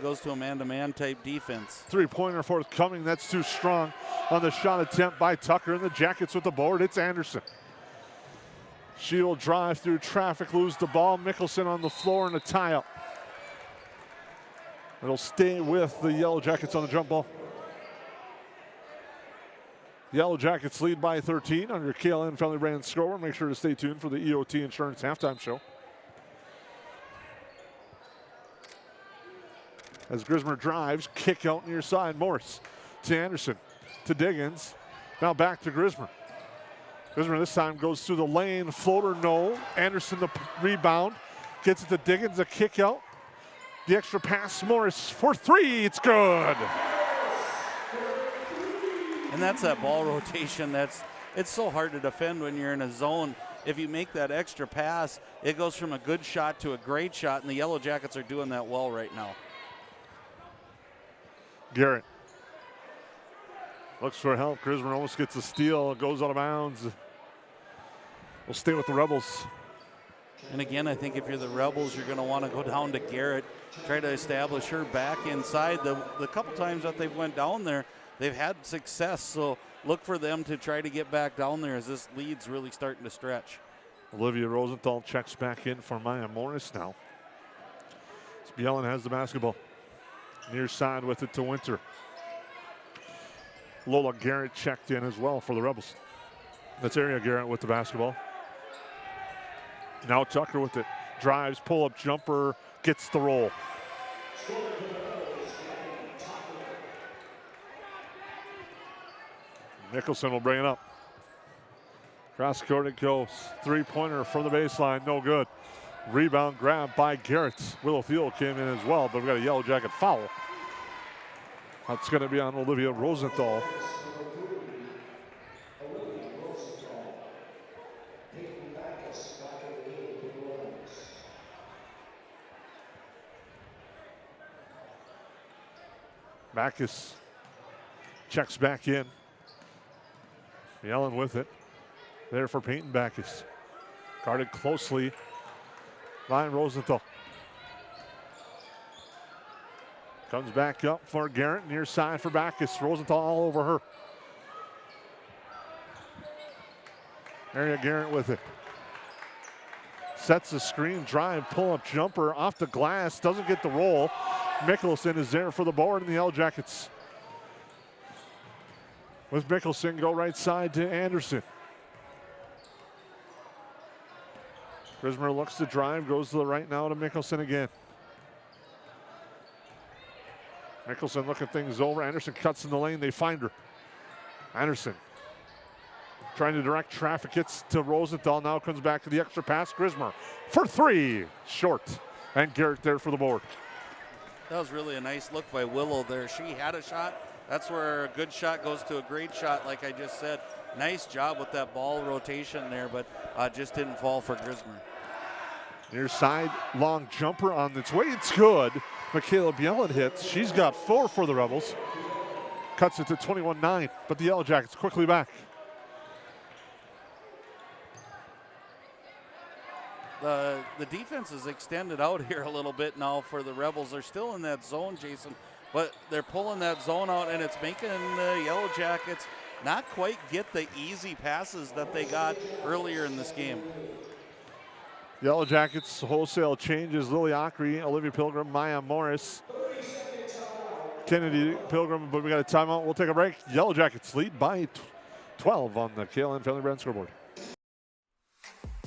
goes to a man-to-man type defense. Three-pointer forthcoming. That's too strong on the shot attempt by Tucker. And the Jackets with the board. It's Anderson. She will drive through traffic, lose the ball. Mickelson on the floor and a tie-up. It'll stay with the Yellow Jackets on the jump ball. Yellow Jackets lead by 13 on your KLN Family Brand score. Make sure to stay tuned for the EOT Insurance halftime show. As Grismer drives, kick out near side. Morris to Anderson, to Diggins. Now back to Grismer. Grismer this time goes through the lane. Floater, no. Anderson the rebound. Gets it to Diggins, a kick out. The extra pass, Morris for three. It's good. And that's that ball rotation. It's so hard to defend when you're in a zone. if you make that extra pass, it goes from a good shot to a great shot, and the Yellow Jackets are doing that well right now. Garrett looks for help. Grismer almost gets a steal. Goes out of bounds. We'll stay with the Rebels. And again, I think if you're the Rebels, you're going to want to go down to Garrett, try to establish her back inside. The couple times that they've went down there, they've had success. So look for them to try to get back down there as this lead's really starting to stretch. Olivia Rosenthal checks back in for Maya Morris now. Yellen has the basketball. Near side with it to Winter. Lola Garrett checked in as well for the Rebels. That's Area Garrett with the basketball. Now Tucker with it. Drives, pull-up jumper, gets the roll. Nicholson will bring it up. Cross court it goes. Three-pointer from the baseline, no good. Rebound grab by Garrett. Willow Field came in as well, but we've got a Yellow Jacket foul. That's going to be on Olivia Rosenthal. Backus checks back in. Yellen with it. There for Peyton Backus. Guarded closely by Rosenthal. Comes back up for Garrett, near side for Backus. Rosenthal all over her. Area Garrett with it. Sets the screen, drive, pull-up jumper off the glass. Doesn't get the roll. Mickelson is there for the board, and the Yellow Jackets with Mickelson go right side to Anderson. Grismer looks to drive, goes to the right now to Mickelson again. Mickelson looking things over. Anderson cuts in the lane. They find her. Anderson trying to direct traffic. Gets to Rosenthal. Now comes back to the extra pass. Grismer for three. Short. And Garrett there for the board. That was really a nice look by Willow there. She had a shot. That's where a good shot goes to a great shot, like I just said. Nice job with that ball rotation there, but just didn't fall for Grismer. Near side, long jumper on its way. It's good. Michaela Bielen hits. She's got 4 for the Rebels. Cuts it to 21-9, but the Yellow Jackets quickly back. The defense is extended out here a little bit now for the Rebels. They're still in that zone, Jason, but they're pulling that zone out, and it's making the Yellow Jackets not quite get the easy passes that they got earlier in this game. Yellow Jackets wholesale changes. Lily Ockery, Olivia Pilgrim, Maya Morris, Kennedy Pilgrim, but we got a timeout. We'll take a break. Yellow Jackets lead by 12 on the KLN Family Brand scoreboard.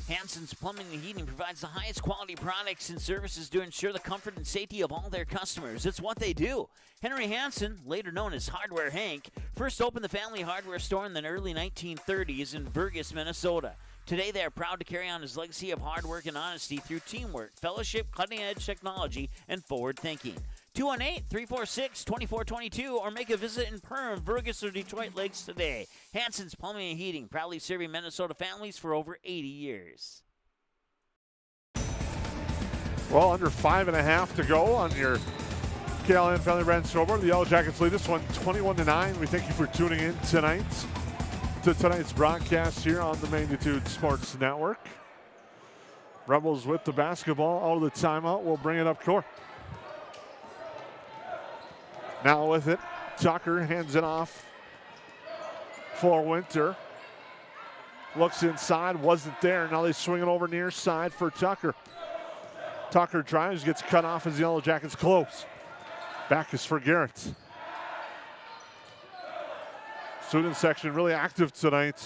Hansen's Plumbing and Heating provides the highest quality products and services to ensure the comfort and safety of all their customers. It's what they do. Henry Hansen, later known as Hardware Hank, first opened the family hardware store in the early 1930s in Burgess, Minnesota. Today, they are proud to carry on his legacy of hard work and honesty through teamwork, fellowship, cutting-edge technology, and forward thinking. 218-346-2422 or make a visit in Perham, Burgess, or Detroit Lakes today. Hansen's Plumbing and Heating, proudly serving Minnesota families for over 80 years. Well, under 5.5 to go on your KLN Family Brand scoreboard. The Yellow Jackets lead this one 21-9. We thank you for tuning in tonight to tonight's broadcast here on the Magnitude Sports Network. Rebels with the basketball out of the timeout. We'll bring it up court. Now with it, Tucker hands it off for Winter. Looks inside, wasn't there. Now they swing it over near side for Tucker. Tucker drives, gets cut off as the Yellow Jackets close. Back is for Garrett. Student section really active tonight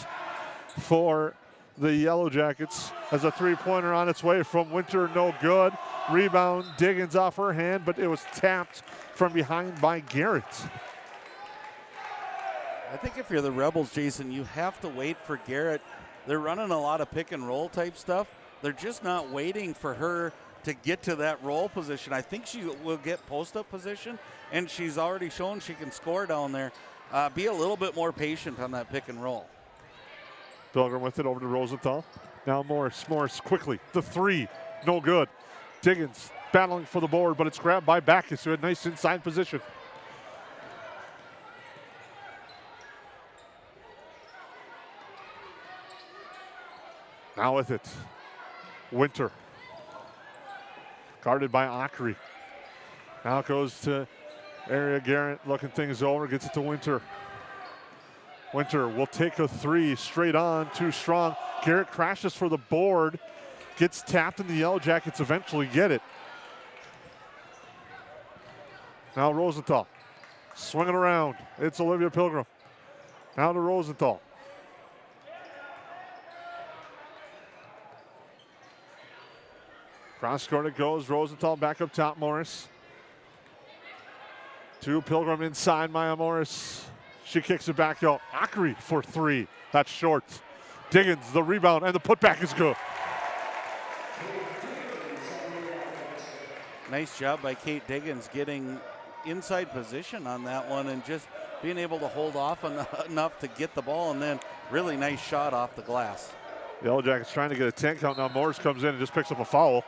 for the Yellow Jackets as a three-pointer on its way from Winter, no good. Rebound, Diggins off her hand, but it was tapped from behind by Garrett. I think if you're the Rebels, Jason, you have to wait for Garrett. They're running a lot of pick and roll type stuff. They're just not waiting for her to get to that roll position. I think she will get post-up position, and she's already shown she can score down there. Be a little bit more patient on that pick and roll. Pilgrim with it over to Rosenthal. Now Morris quickly. The three, no good. Diggins battling for the board, but it's grabbed by Backus, who had nice inside position. Now with it, Winter. Guarded by Ockery. Now it goes to Area Garrett, looking things over, gets it to Winter. Winter will take a three straight on, too strong. Garrett crashes for the board, gets tapped, and the Yellow Jackets eventually get it. Now Rosenthal, swinging around. It's Olivia Pilgrim. Now to Rosenthal. Cross court it goes. Rosenthal back up top. Morris. To Pilgrim inside. Maya Morris. She kicks it back out. Ockery for three. That's short. Diggins, the rebound, and the putback is good. Nice job by Kate Diggins getting inside position on that one and just being able to hold off enough to get the ball, and then really nice shot off the glass. The Yellow Jackets trying to get a 10 count. Now Morris comes in and just picks up a foul.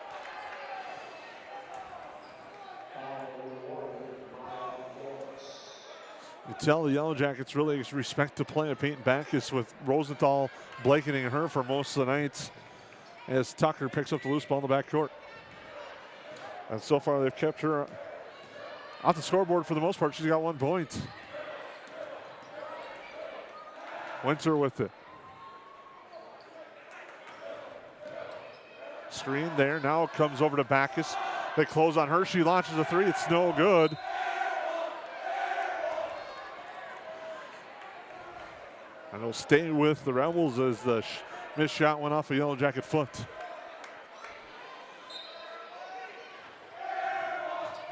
You tell the Yellow Jackets really respect to play of Peyton Backus, with Rosenthal blanketing her for most of the nights as Tucker picks up the loose ball in the backcourt. And so far they've kept her off the scoreboard for the most part. She's got 1 point. Winter with it. Screen there. Now it comes over to Backus. They close on her. She launches a three. It's no good. And it'll stay with the Rebels as the missed shot went off a Yellow Jacket foot.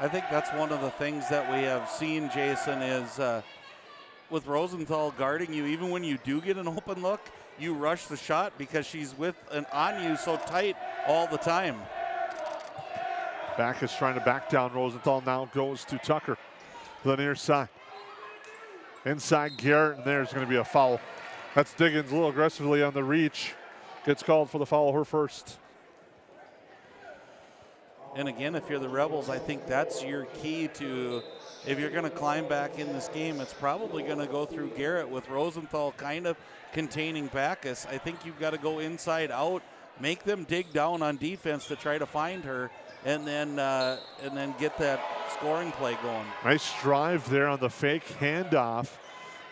I think that's one of the things that we have seen, Jason, is with Rosenthal guarding you, even when you do get an open look, you rush the shot because she's with and on you so tight all the time. Backus trying to back down Rosenthal. Now goes to Tucker to the near side. Inside Garrett, and there's going to be a foul. That's Diggins a little aggressively on the reach. Gets called for the foul, her first. And again, if you're the Rebels, I think that's your key to, if you're going to climb back in this game, it's probably going to go through Garrett with Rosenthal kind of containing Backus. I think you've got to go inside out, make them dig down on defense to try to find her, and then get that scoring play going. Nice drive there on the fake handoff.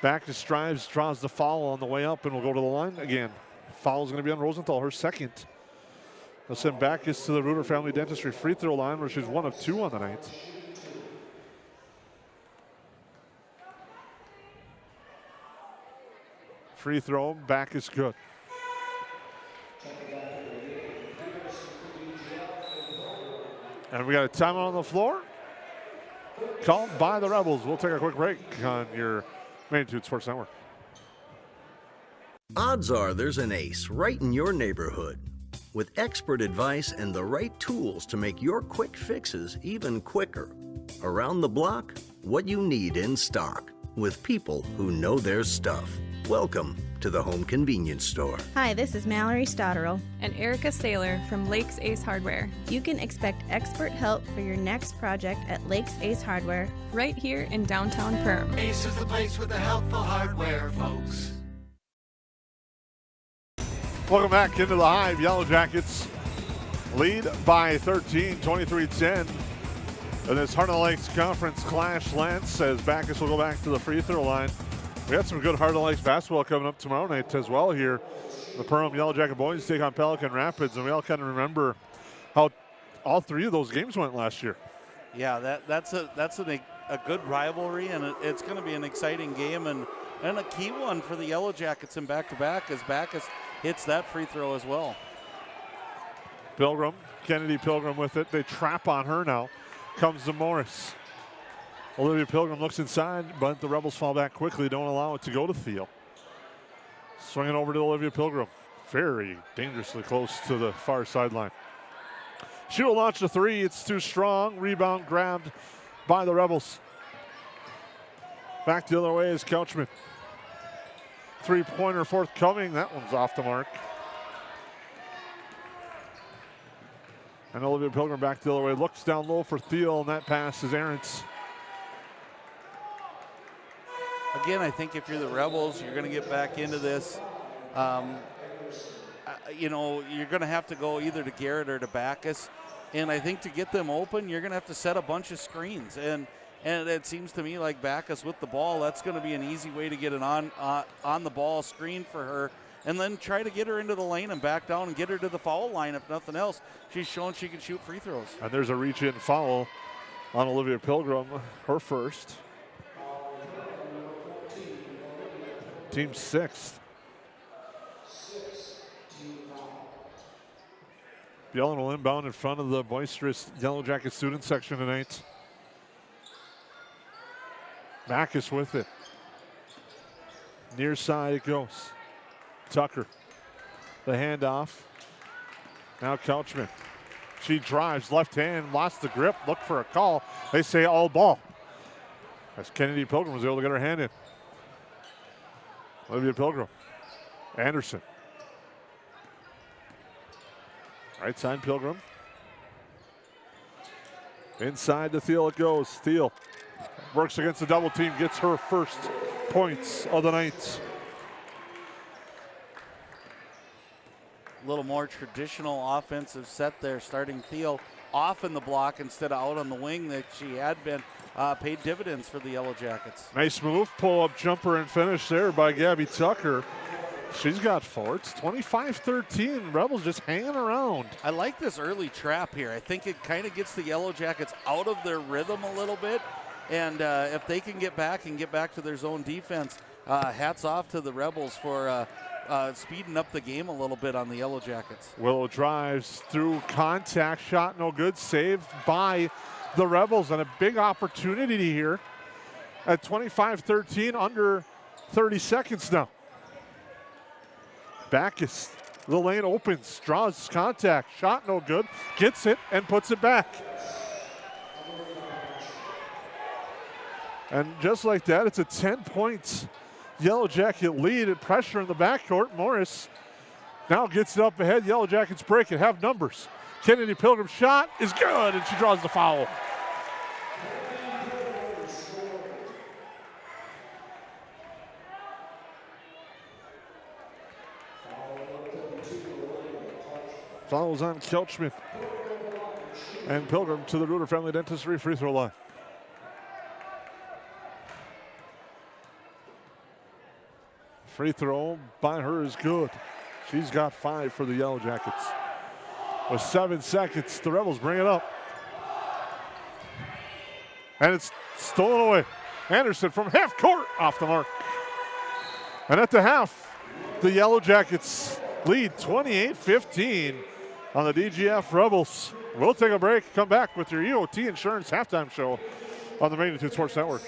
Backus drives, draws the foul on the way up, and will go to the line again. Foul is going to be on Rosenthal, her second. They'll send Backus to the Reuter Family Dentistry free throw line, where she's 1 of 2 on the night. Free throw, Backus good. And we got a timeout on the floor called by the Rebels. We'll take a quick break on your Magnitude Sports Network. Odds are there's an ace right in your neighborhood. With expert advice and the right tools to make your quick fixes even quicker. Around the block, what you need in stock, with people who know their stuff. Welcome to the Home Convenience Store. Hi, this is Mallory Stotterell And Erica Saylor from Lakes Ace Hardware. You can expect expert help for your next project at Lakes Ace Hardware, Right here in downtown Perham. Ace is the place with the helpful hardware, folks. Welcome back into the Hive. Yellow Jackets lead by 13, 23-10. In this Heart of the Lakes Conference clash, Lance says Backus will go back to the free throw line. We got some good Heart of the Lakes basketball coming up tomorrow night as well here. The Perham Yellow Jacket boys take on Pelican Rapids, and we all kind of remember how all 3 of those games went last year. Yeah, that's a good rivalry, and it's going to be an exciting game and a key one for the Yellow Jackets in back-to-back as Backus hits that free throw as well. Pilgrim, Kennedy Pilgrim with it. They trap on her now. Comes to Morris. Olivia Pilgrim looks inside, but the Rebels fall back quickly. Don't allow it to go to Thiel. Swinging over to Olivia Pilgrim. Very dangerously close to the far sideline. She will launch the three. It's too strong. Rebound grabbed by the Rebels. Back the other way is Couchman. Three-pointer forthcoming. That one's off the mark. And Olivia Pilgrim back the other way. Looks down low for Thiel, and that pass is errant. Again, I think if you're the Rebels, you're going to get back into this. You're going to have to go either to Garrett or to Backus. And I think to get them open, you're going to have to set a bunch of screens. And it seems to me like Backus with the ball, that's going to be an easy way to get an on the ball screen for her. And then try to get her into the lane and back down and get her to the foul line. If nothing else, she's shown she can shoot free throws. And there's a reach-in foul on Olivia Pilgrim, her first. Team sixth. Bjellen will inbound in front of the boisterous Yellow Jacket student section tonight. Backus with it. Near side it goes. Tucker, the handoff. Now Couchman. She drives left hand, lost the grip, look for a call. They say all ball. As Kennedy Pilgrim was able to get her hand in. Olivia Pilgrim. Anderson. Right side Pilgrim. Inside to Thiel it goes. Thiel works against the double team, gets her first points of the night. A little more traditional offensive set there, starting Thiel off in the block instead of out on the wing that she had been. Paid dividends for the Yellow Jackets. Nice move, pull-up jumper and finish there by Gabby Tucker. She's got 4. It's 25-13. Rebels just hanging around. I like this early trap here. I think it kind of gets the Yellow Jackets out of their rhythm a little bit. And if they can get back to their zone defense, hats off to the Rebels for speeding up the game a little bit on the Yellow Jackets. Willow drives through contact, shot no good, saved by the Rebels, and a big opportunity here at 25-13, under 30 seconds now. Backus, the lane opens, draws contact, shot no good, gets it and puts it back. And just like that, it's a 10-point Yellow Jacket lead and pressure in the backcourt. Morris now gets it up ahead. Yellow Jackets break it, have numbers. Kennedy Pilgrim's shot is good, and she draws the foul. Fouls on Kelchman. And Pilgrim to the Reuter Family Dentistry free throw line. Free throw by her is good. She's got 5 for the Yellow Jackets. With 7 seconds, the Rebels bring it up. And it's stolen away. Anderson from half court off the mark. And at the half, the Yellow Jackets lead 28-15 on the DGF Rebels. We'll take a break, come back with your EOT Insurance halftime show on the Magnitude Sports Network.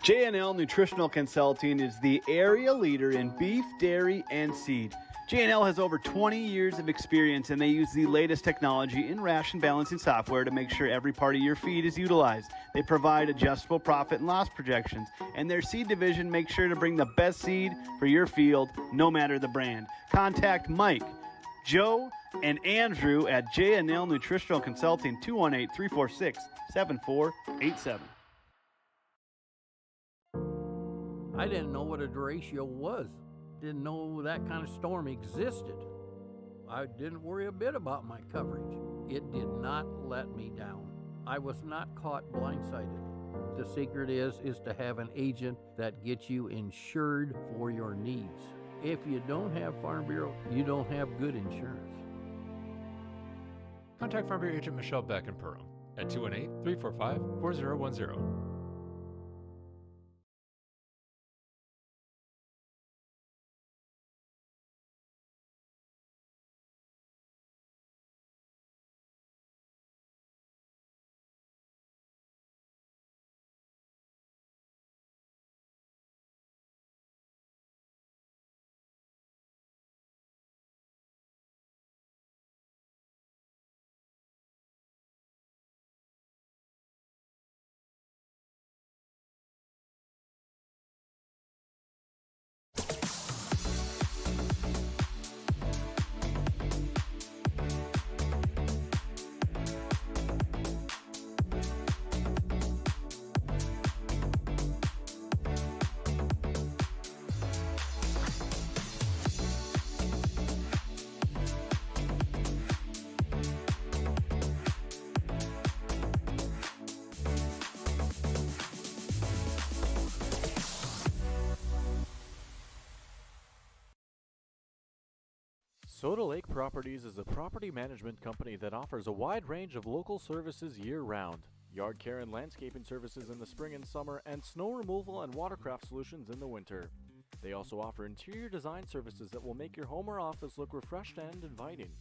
J&L Nutritional Consulting is the area leader in beef, dairy, and seed. J&L has over 20 years of experience, and they use the latest technology in ration balancing software to make sure every part of your feed is utilized. They provide adjustable profit and loss projections, and their seed division makes sure to bring the best seed for your field, no matter the brand. Contact Mike, Joe, and Andrew at J&L Nutritional Consulting, 218-346-7487. I didn't know what a derecho was. Didn't know that kind of storm existed. I didn't worry a bit about my coverage. It did not let me down. I was not caught blindsided. The secret is to have an agent that gets you insured for your needs. If you don't have Farm Bureau, you don't have good insurance. Contact Farm Bureau agent Michelle Beck in Perham at 218-345-4010. Soda Lake Properties is a property management company that offers a wide range of local services year-round. Yard care and landscaping services in the spring and summer, and snow removal and watercraft solutions in the winter. They also offer interior design services that will make your home or office look refreshed and inviting.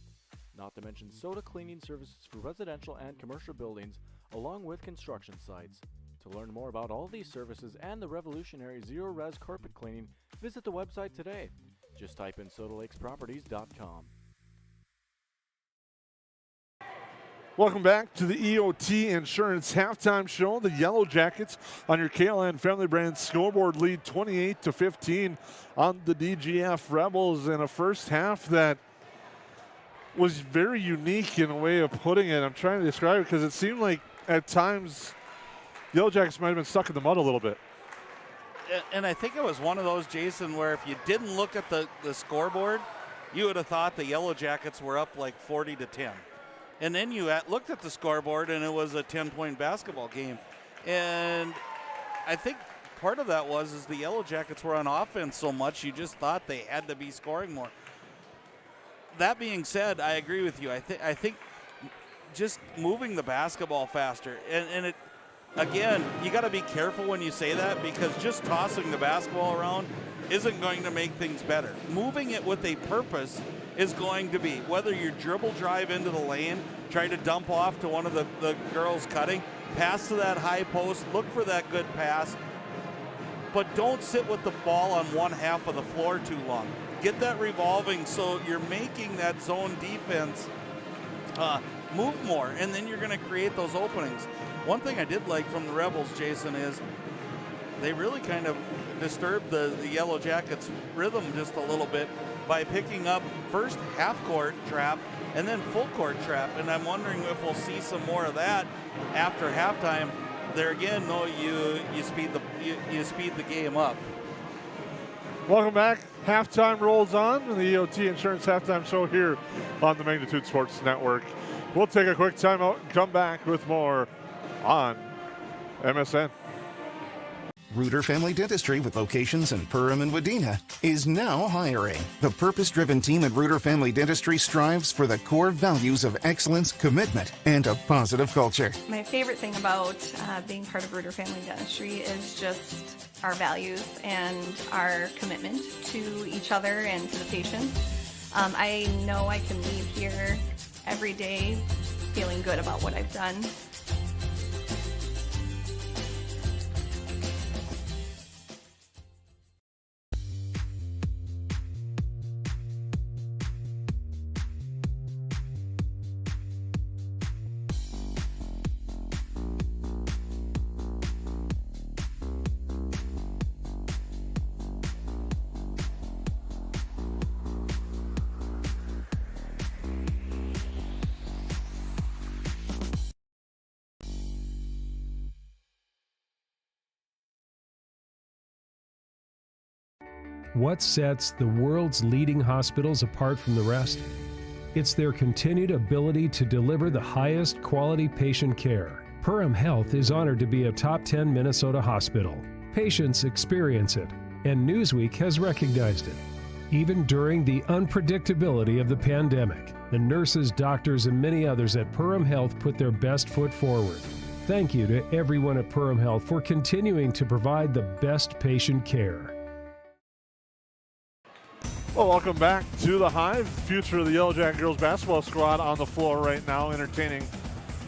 Not to mention soda cleaning services for residential and commercial buildings, along with construction sites. To learn more about all these services and the revolutionary zero-res carpet cleaning, visit the website today. Just type in sodalakesproperties.com. Welcome back to the EOT Insurance Halftime Show. The Yellowjackets on your KLN Family Brand scoreboard lead 28-15 on the DGF Rebels in a first half that was very unique in a way of putting it. I'm trying to describe it because it seemed like at times the Yellowjackets might have been stuck in the mud a little bit. And I think it was one of those, Jason, where if you didn't look at the scoreboard, you would have thought the Yellowjackets were up like 40-10. And then you looked at the scoreboard, and it was a 10-point basketball game. And I think part of that is the Yellowjackets were on offense so much, you just thought they had to be scoring more. That being said, I agree with you. I think just moving the basketball faster, and it. Again, you got to be careful when you say that, because just tossing the basketball around isn't going to make things better. Moving it with a purpose is going to be, whether you dribble drive into the lane, try to dump off to one of the girls cutting, pass to that high post, look for that good pass, but don't sit with the ball on one half of the floor too long. Get that revolving so you're making that zone defense move more, and then you're going to create those openings. One thing I did like from the Rebels, Jason, is they really kind of disturbed the Yellowjackets' rhythm just a little bit by picking up first half-court trap and then full-court trap. And I'm wondering if we'll see some more of that after halftime. There again, no, you speed the game up. Welcome back. Halftime rolls on in the EOT Insurance Halftime Show here on the Magnitude Sports Network. We'll take a quick timeout and come back with more on MSN. Reuter Family Dentistry, with locations in Perham and Wadena, is now hiring. The purpose-driven team at Reuter Family Dentistry strives for the core values of excellence, commitment, and a positive culture. My favorite thing about being part of Reuter Family Dentistry is just our values and our commitment to each other and to the patients. I know I can leave here every day feeling good about what I've done. What sets the world's leading hospitals apart from the rest? It's their continued ability to deliver the highest quality patient care. Perham Health is honored to be a top 10 Minnesota hospital. Patients experience it, and Newsweek has recognized it. Even during the unpredictability of the pandemic, the nurses, doctors, and many others at Perham Health put their best foot forward. Thank you to everyone at Perham Health for continuing to provide the best patient care. Well, welcome back to the Hive. Future of the Yellowjacket girls basketball squad on the floor right now, entertaining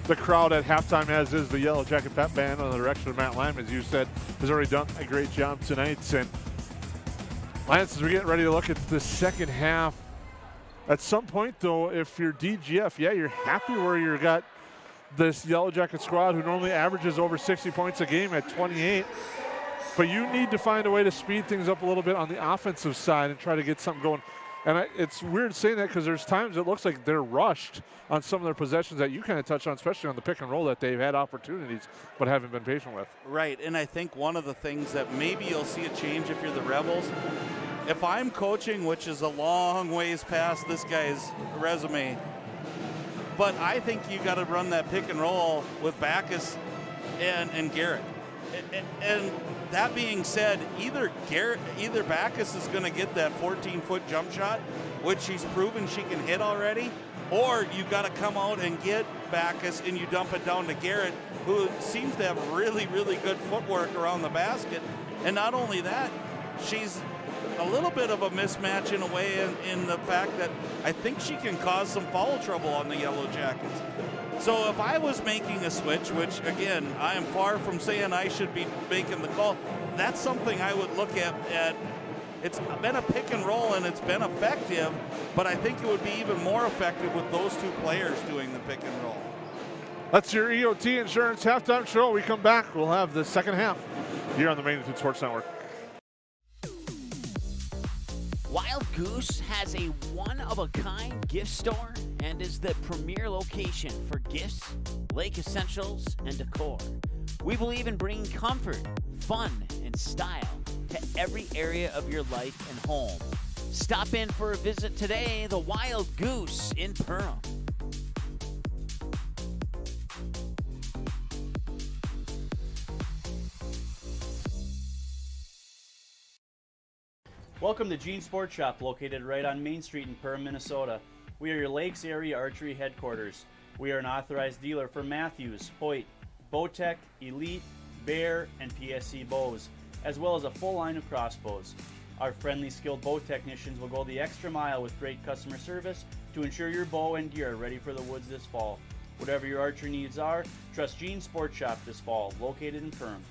the crowd at halftime, as is the Yellowjacket pep band under the direction of Matt Lime, as you said, has already done a great job tonight. And Lance, as we're getting ready to look at the second half, at some point, though, if you're DGF, yeah, you're happy where you got this Yellowjacket squad who normally averages over 60 points a game at 28. But you need to find a way to speed things up a little bit on the offensive side and try to get something going. And it's weird saying that because there's times it looks like they're rushed on some of their possessions that you kind of touched on, especially on the pick and roll, that they've had opportunities but haven't been patient with. Right, and I think one of the things that maybe you'll see a change if you're the Rebels, if I'm coaching, which is a long ways past this guy's resume, but I think you got to run that pick and roll with Backus and Garrett. And that being said, either Backus is going to get that 14-foot jump shot, which she's proven she can hit already, or you got to come out and get Backus and you dump it down to Garrett, who seems to have really, really good footwork around the basket. And not only that, she's a little bit of a mismatch in a way in the fact that I think she can cause some foul trouble on the Yellowjackets. So if I was making a switch, which again, I am far from saying I should be making the call, that's something I would look at. It's been a pick and roll and it's been effective, but I think it would be even more effective with those two players doing the pick and roll. That's your EOT Insurance halftime show. We come back, we'll have the second half here on the Magnitude Sports Network. Wild Goose has a one-of-a-kind gift store and is the premier location for gifts, lake essentials, and decor. We believe in bringing comfort, fun, and style to every area of your life and home. Stop in for a visit today, the Wild Goose in Perham. Welcome to Gene Sports Shop, located right on Main Street in Perham, Minnesota. We are your Lakes Area Archery headquarters. We are an authorized dealer for Matthews, Hoyt, Bowtech, Elite, Bear, and PSC bows, as well as a full line of crossbows. Our friendly, skilled bow technicians will go the extra mile with great customer service to ensure your bow and gear are ready for the woods this fall. Whatever your archery needs are, trust Gene Sports Shop this fall, located in Perham.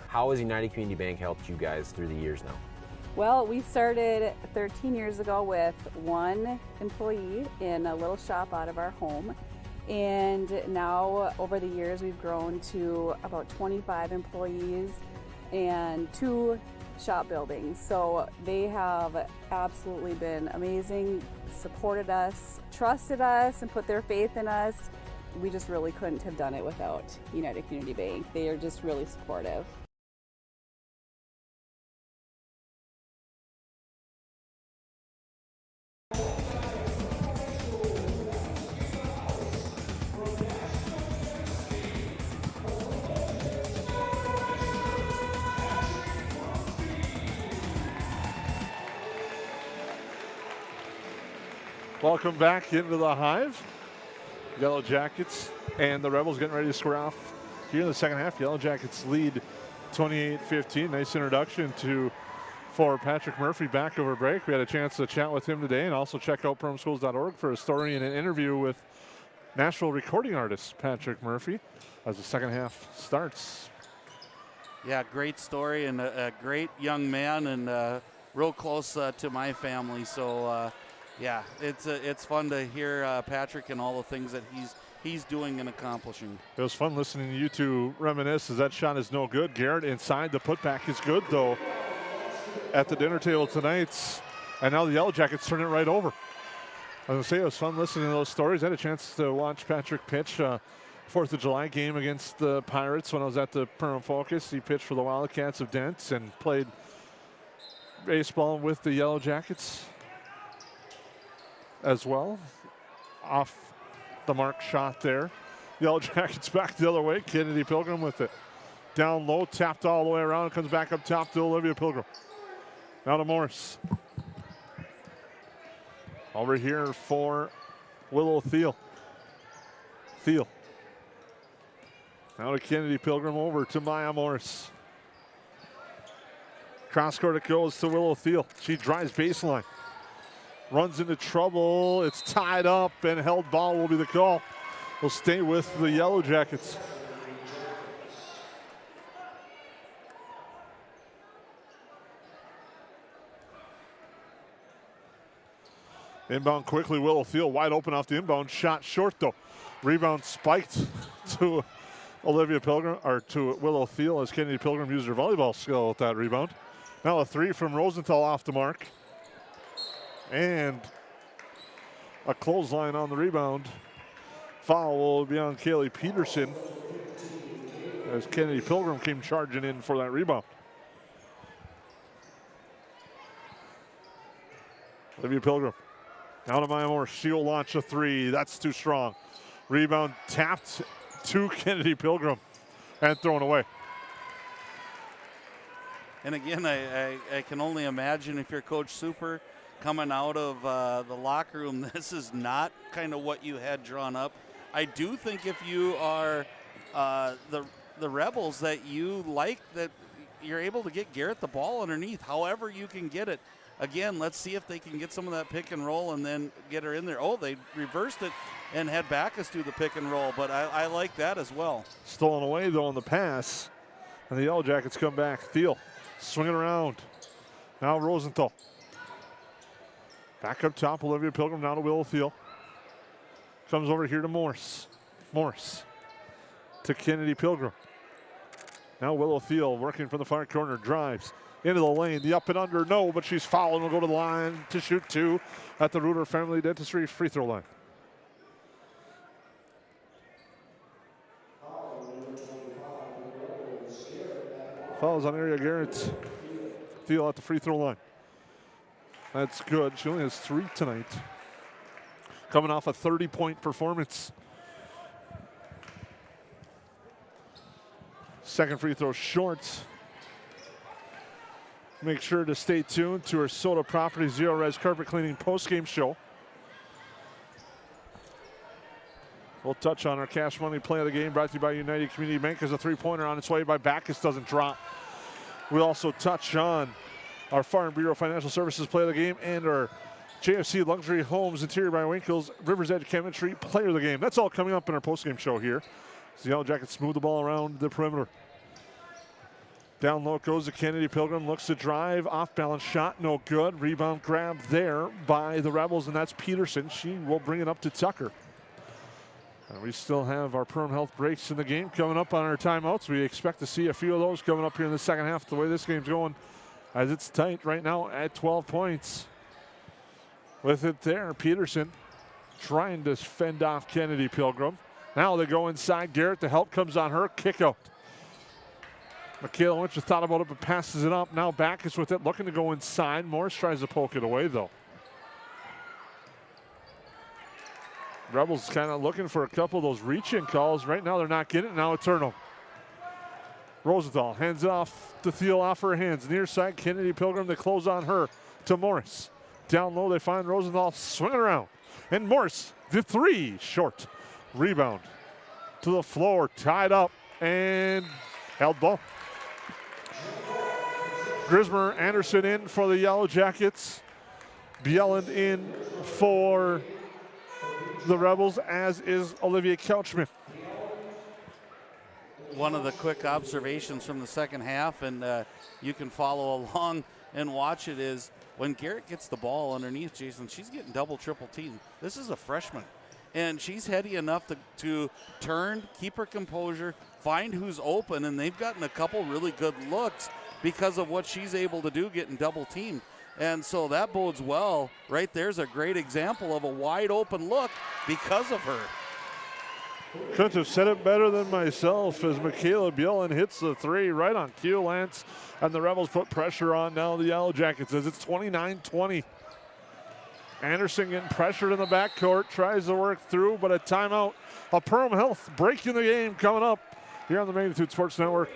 How has United Community Bank helped you guys through the years now? Well, we started 13 years ago with one employee in a little shop out of our home. And now over the years we've grown to about 25 employees and 2 shop buildings. So they have absolutely been amazing, supported us, trusted us, and put their faith in us. We just really couldn't have done it without United Community Bank. They are just really supportive. Welcome back into the Hive. Yellowjackets and the Rebels getting ready to square off here in the second half. Yellowjackets lead 28-15. Nice introduction for Patrick Murphy back over break. We had a chance to chat with him today, and also check out perhamschools.org for a story and an interview with Nashville recording artist Patrick Murphy as the second half starts. Yeah, great story and a great young man and real close to my family. So yeah, it's fun to hear Patrick and all the things that he's doing and accomplishing. It was fun listening to you two reminisce, as that shot is no good. Garrett inside, the putback is good though at the dinner table tonight, and now the Yellowjackets turn it right over. I was going to say, it was fun listening to those stories. I had a chance to watch Patrick pitch 4th of July game against the Pirates when I was at the Perham Focus. He pitched for the Wildcats of Dent and played baseball with the Yellowjackets. as well. Off the mark shot there. Yellow Jackets back the other way. Kennedy Pilgrim with it. Down low, tapped all the way around. Comes back up top to Olivia Pilgrim. Now to Morris. Over here for Willow Thiel. Thiel. Now to Kennedy Pilgrim, over to Maya Morris. Cross court it goes to Willow Thiel. She drives baseline. Runs into trouble. It's tied up, and held ball will be the call. Will stay with the Yellow Jackets. Inbound quickly, Willow Thiel wide open off the inbound. Shot short though. Rebound spiked to Olivia Pilgrim, or to Willow Thiel, as Kennedy Pilgrim used her volleyball skill with that rebound. Now a three from Rosenthal off the mark. And a clothesline on the rebound. Foul will be on Kaylee Peterson, as Kennedy Pilgrim came charging in for that rebound. Olivia Pilgrim. Now to Maya Moore. She'll launch a three. That's too strong. Rebound tapped to Kennedy Pilgrim and thrown away. And again, I can only imagine if you're Coach Super coming out of the locker room, this is not kind of what you had drawn up. I do think if you are the Rebels, that you like that you're able to get Garrett the ball underneath, however you can get it. Again, let's see if they can get some of that pick and roll and then get her in there. Oh, they reversed it and had Backus do the pick and roll, but I like that as well. Stolen away, though, on the pass. And the Yellow Jackets come back. Thiel swinging around. Now Rosenthal. Back up top, Olivia Pilgrim, now to Willow Thiel. Comes over here to Morse. Morse to Kennedy Pilgrim. Now Willow Thiel working from the far corner, drives into the lane, the up and under, no, but she's fouled and will go to the line to shoot two at the Reuter Family Dentistry free throw line. Fouls on Aria Garrett. Thiel at the free throw line. That's good. She only has 3 tonight. Coming off a 30-point performance. Second free throw short. Make sure to stay tuned to our Soda Property Zero Res Carpet Cleaning post-game show. We'll touch on our cash money play of the game, brought to you by United Community Bank, as a three-pointer on its way by Backus doesn't drop. We'll also touch on our Farm Bureau Financial Services play of the game and our JFC Luxury Homes Interior by Winkles River's Edge Chemistry player of the game. That's all coming up in our post-game show here. The Yellow Jackets smooth the ball around the perimeter. Down low goes to Kennedy Pilgrim, looks to drive, off-balance shot, no good. Rebound grab there by the Rebels, and that's Peterson. She will bring it up to Tucker. And we still have our Perham Health breaks in the game coming up on our timeouts. We expect to see a few of those coming up here in the second half, the way this game's going, as it's tight right now at 12 points. With it there, Peterson trying to fend off Kennedy Pilgrim. Now they go inside. Garrett, the help comes on her. Kick out. Michaela Lynch has thought about it but passes it up. Now Backus with it, looking to go inside. Morris tries to poke it away though. Rebels kind of looking for a couple of those reach-in calls. Right now they're not getting it. Now a turnover. Rosenthal hands it off to Thiel off her hands. Near side, Kennedy Pilgrim, they close on her to Morris. Down low, they find Rosenthal swinging around. And Morris, the three, short. Rebound to the floor, tied up, and held ball. Grismer Anderson in for the Yellow Jackets. Bjelland in for the Rebels, as is Olivia Couchman. One of the quick observations from the second half, and you can follow along and watch it, is when Garrett gets the ball underneath, Jason, she's getting double, triple teamed. This is a freshman, and she's heady enough to turn, keep her composure, find who's open, and they've gotten a couple really good looks because of what she's able to do, getting double teamed. And so that bodes well. Right there's a great example of a wide open look because of her. Couldn't have said it better than myself, as Michaela Bjelland hits the three right on cue, Lance. And the Rebels put pressure on now the Yellow Jackets as it's 29-20. Anderson getting pressured in the backcourt, tries to work through, but a timeout. A Perham Health breaking the game coming up here on the Magnitude Sports Network.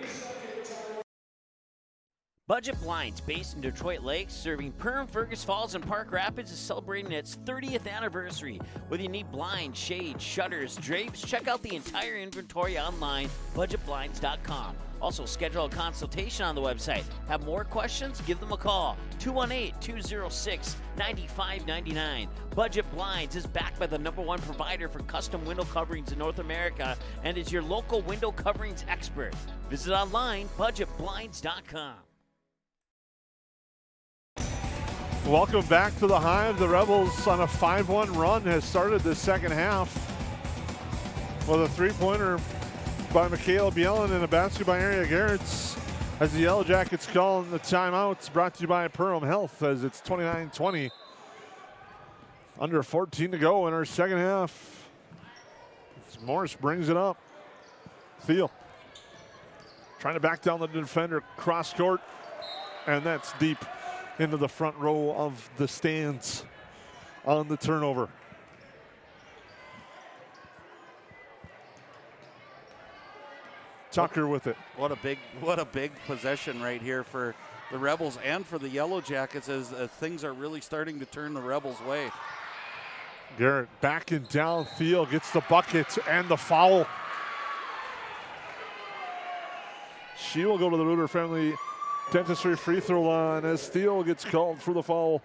Budget Blinds, based in Detroit Lakes, serving Perham, Fergus Falls, and Park Rapids, is celebrating its 30th anniversary. Whether you need blinds, shades, shutters, drapes, check out the entire inventory online, budgetblinds.com. Also, schedule a consultation on the website. Have more questions? Give them a call, 218-206-9599. Budget Blinds is backed by the #1 provider for custom window coverings in North America and is your local window coverings expert. Visit online, budgetblinds.com. Welcome back to the Hive. The Rebels on a 5-1 run has started the second half with a three-pointer by Michaela Bielen and a basket by Aria Gerritz. As the Yellow Jackets call the timeouts, brought to you by Perham Health as it's 29-20. Under 14 to go in our second half. As Morris brings it up. Thiel trying to back down the defender, cross court, and that's deep into the front row of the stands on the turnover. Tucker with it. What a big possession right here for the Rebels and for the Yellow Jackets as things are really starting to turn the Rebels' way. Garrett backing down. Thiel gets the bucket and the foul. She will go to the Reuter Family Dentistry free throw line as Thiel gets called for the foul.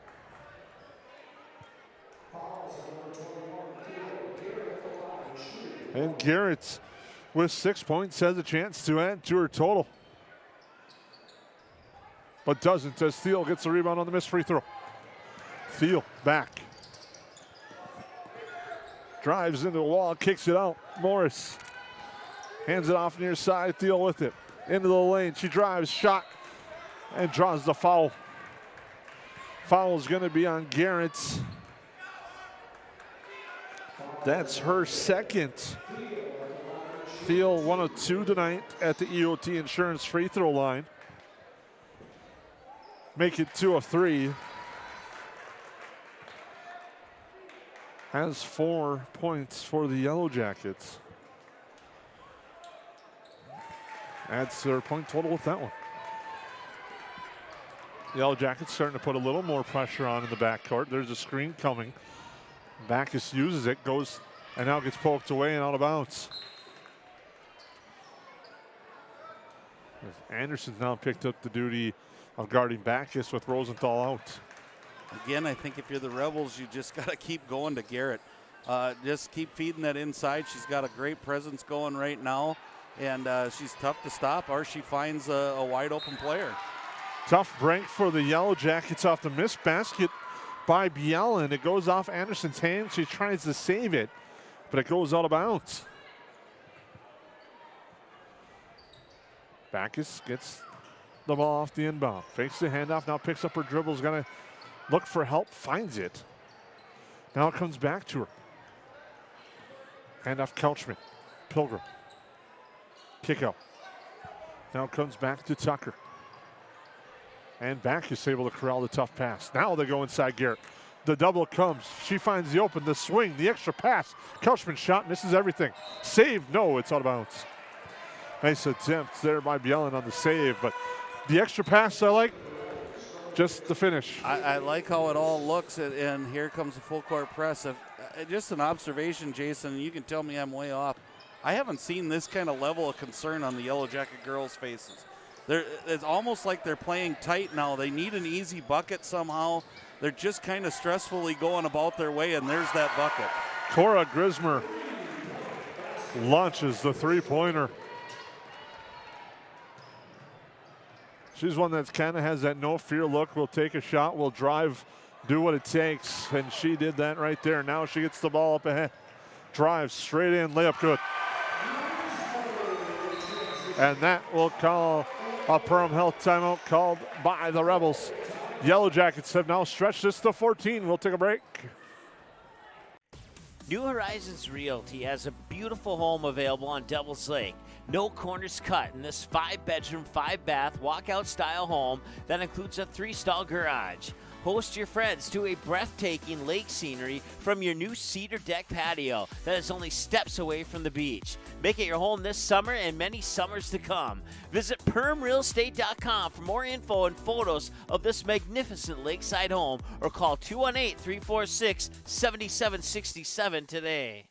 And Garrett with 6 points has a chance to add to her total. But doesn't as Thiel gets the rebound on the missed free throw. Thiel back. Drives into the wall, kicks it out. Morris hands it off near side. Thiel with it. Into the lane. She drives, shot, and draws the foul. Foul is going to be on Garrett. That's her second. Thiel 1 of 2 tonight at the EOT Insurance free throw line. Make it 2 of 3. Has 4 points for the Yellow Jackets. Adds their point total with that one. Yellow Jackets starting to put a little more pressure on in the backcourt. There's a screen coming. Backus uses it, goes, and now gets poked away and out of bounds. Anderson's now picked up the duty of guarding Backus with Rosenthal out. Again, I think if you're the Rebels, you just got to keep going to Garrett. Just keep feeding that inside. She's got a great presence going right now, and she's tough to stop, or she finds a wide open player. Tough break for the Yellow Jackets off the missed basket by Bielen. It goes off Anderson's hand. She tries to save it, but it goes out of bounds. Backus gets the ball off the inbound. Fakes the handoff, now picks up her dribble. Is going to look for help, finds it. Now it comes back to her. Handoff Couchman. Pilgrim. Kick out. Now it comes back to Tucker. And Backus able to corral the tough pass. Now they go inside Garrett. The double comes. She finds the open, the swing, the extra pass. Couchman shot, misses everything. Save, no, it's out of bounds. Nice attempt there by Bielen on the save, but the extra pass I like, just the finish. I like how it all looks, and here comes the full court press. Just an observation, Jason, you can tell me I'm way off. I haven't seen this kind of level of concern on the Yellow Jacket girls' faces. It's almost like they're playing tight now. They need an easy bucket somehow. They're just kind of stressfully going about their way, and there's that bucket. Cora Grismer launches the three-pointer. She's one that kind of has that no-fear look. Will take a shot, will drive, do what it takes, and she did that right there. Now she gets the ball up ahead. Drives straight in, layup good. And that will call a Perham Health timeout called by the Rebels. Yellow Jackets have now stretched this to 14. We'll take a break. New Horizons Realty has a beautiful home available on Devil's Lake. No corners cut in this 5-bedroom, 5-bath, walkout-style home that includes a 3-stall garage. Host your friends to a breathtaking lake scenery from your new cedar deck patio that is only steps away from the beach. Make it your home this summer and many summers to come. Visit PermRealEstate.com for more info and photos of this magnificent lakeside home, or call 218-346-7767 today.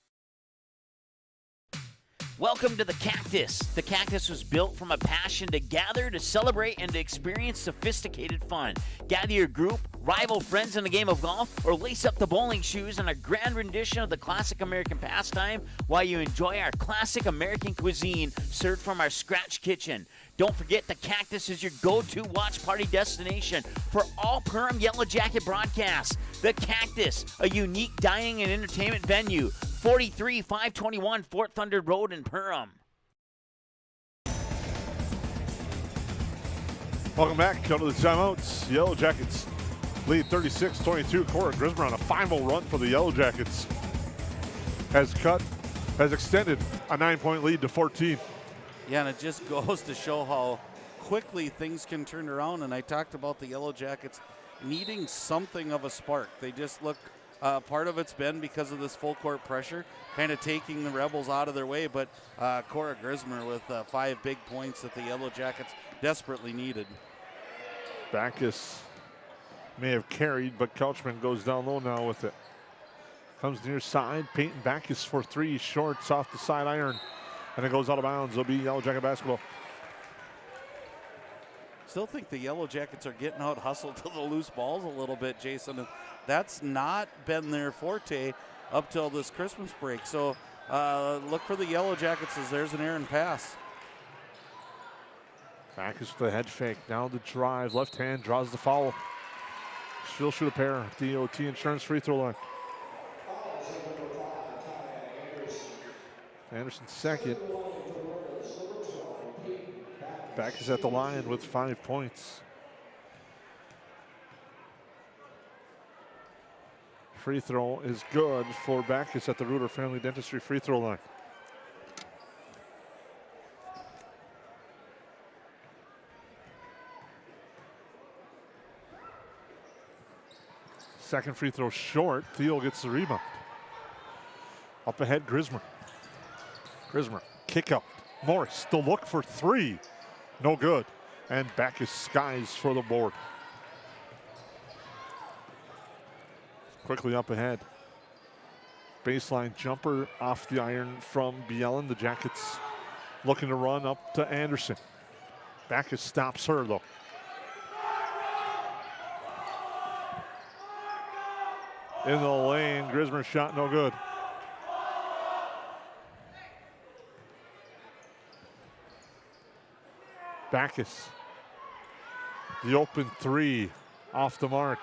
Welcome to the Cactus. The Cactus was built from a passion to gather, to celebrate, and to experience sophisticated fun. Gather your group, rival friends in a game of golf, or lace up the bowling shoes in a grand rendition of the classic American pastime while you enjoy our classic American cuisine served from our scratch kitchen. Don't forget, the Cactus is your go-to watch party destination for all Perham Yellowjacket broadcasts. The Cactus, a unique dining and entertainment venue, 43-521 Fort Thunder Road in Perham. Welcome back. Come to the timeouts. Yellowjackets lead 36-22. Cora Grismer on a 5-0 run for the Yellowjackets has extended a 9-point lead to 14. Yeah, and it just goes to show how quickly things can turn around. And I talked about the Yellowjackets needing something of a spark. They just look, part of it's been because of this full court pressure, kind of taking the Rebels out of their way. But Cora Grismer with 5 big points that the Yellowjackets desperately needed. Backus may have carried, but Couchman goes down low now with it. Comes near side. Peyton Backus for 3, shorts off the side iron. And it goes out of bounds. It'll be Yellowjacket basketball. Still think the Yellowjackets are getting out hustled to the loose balls a little bit, Jason. And that's not been their forte up till this Christmas break. So look for the Yellowjackets as there's an errant pass. Backus with the head fake. Down the drive. Left hand draws the foul. She'll shoot a pair. DOT Insurance free throw line. Anderson second. Backus at the line with 5 points. Free throw is good for Backus at the Reuter Family Dentistry free throw line. Second free throw short. Thiel gets the rebound. Up ahead, Grismer. Grismer, kick out. Morris, the look for 3. No good. And Backus skies for the board. Quickly up ahead. Baseline jumper off the iron from Bielen. The Jackets looking to run up to Anderson. Backus stops her though. In the lane, Grismer shot no good. Backus, the open 3 off the mark.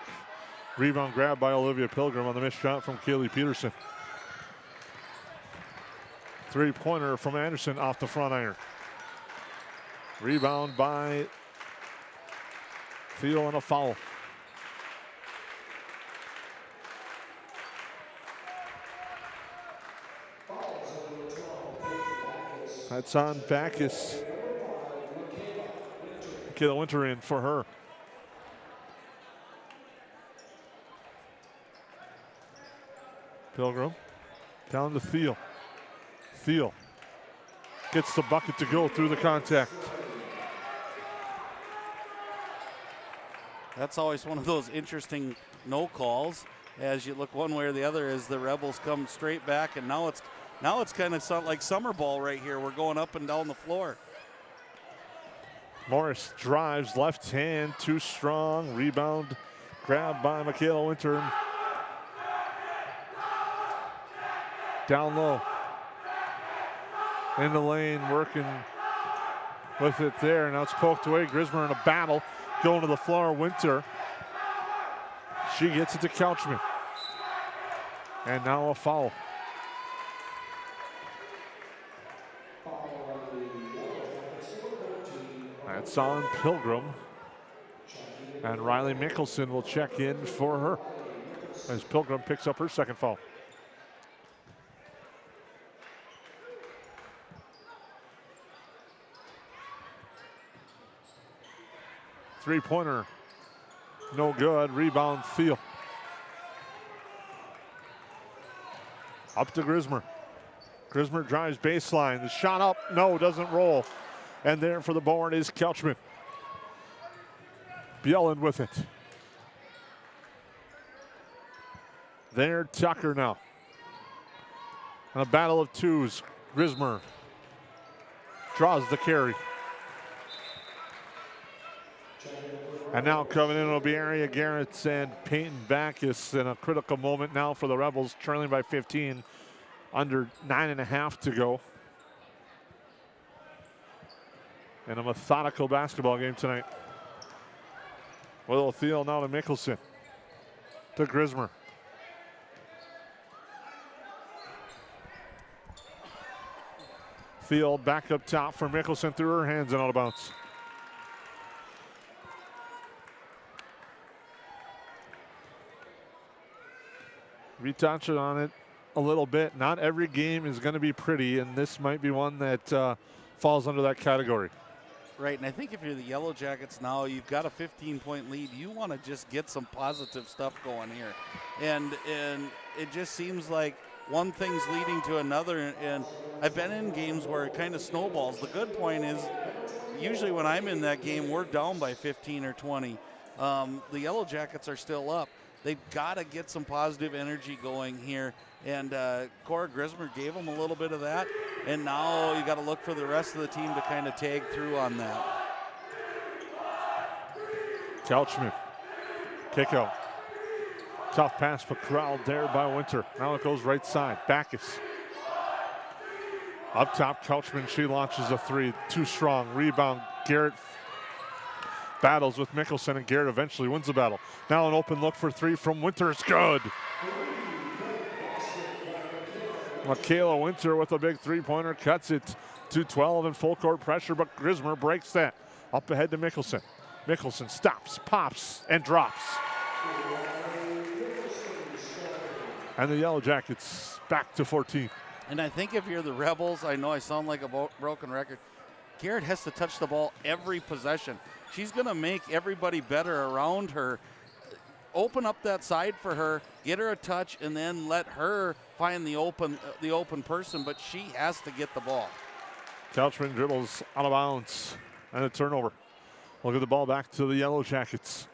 Rebound grab by Olivia Pilgrim on the missed shot from Kaylee Peterson. 3-pointer from Anderson off the front iron. Rebound by Thiel and a foul. That's on Backus. Kayla Winter in for her. Pilgrim down to Thiel. Thiel gets the bucket to go through the contact. That's always one of those interesting no calls as you look one way or the other as the Rebels come straight back, and now it's kind of like summer ball right here. We're going up and down the floor. Morris drives, left hand, too strong. Rebound, grabbed by Michaela Winter. Down low. In the lane, working with it there. Now it's poked away. Grismer in a battle, going to the floor. Winter. She gets it to Couchman. And now a foul. That's on Pilgrim. And Riley Mickelson will check in for her as Pilgrim picks up her second foul. Three-pointer, no good. Rebound, Thiel. Up to Grismer. Grismer drives baseline. The shot up, no, doesn't roll. And there for the board is Kelchman. Bjelland with it. There, Tucker now. And a battle of twos. Grismer draws the carry. And now coming in will be Aria Garrett and Peyton Backus in a critical moment now for the Rebels, trailing by 15, under 9.5 to go. And a methodical basketball game tonight. Will Thiel now to Mickelson. To Grismer. Thiel back up top for Mickelson through her hands and out of bounds. We touched on it a little bit. Not every game is going to be pretty, and this might be one that falls under that category. Right, and I think if you're the Yellow Jackets now, you've got a 15-point lead. You want to just get some positive stuff going here. And it just seems like one thing's leading to another, and I've been in games where it kind of snowballs. The good point is usually when I'm in that game, we're down by 15 or 20. The Yellow Jackets are still up. They've got to get some positive energy going here. And Cora Grismer gave them a little bit of that. And now you got to look for the rest of the team to kind of tag through on that. Kelchman, kick out. Tough pass, but corralled there by Winter. Now it goes right side. Backus. Up top, Kelchman, she launches a three. Too strong. Rebound, Garrett battles with Mickelson, and Garrett eventually wins the battle. Now an open look for three from Winter. It's good. Michaela Winter with a big three-pointer cuts it to 12 and full court pressure, but Grismer breaks that. Up ahead to Mickelson. Mickelson stops, pops, and drops. And the Yellow Jackets back to 14. And I think if you're the Rebels, I know I sound like a broken record, Garrett has to touch the ball every possession. She's going to make everybody better around her. Open up that side for her, get her a touch, and then let her find the open person, but she has to get the ball. Kelchman dribbles out of bounds, and a turnover. We'll get the ball back to the Yellow Jackets.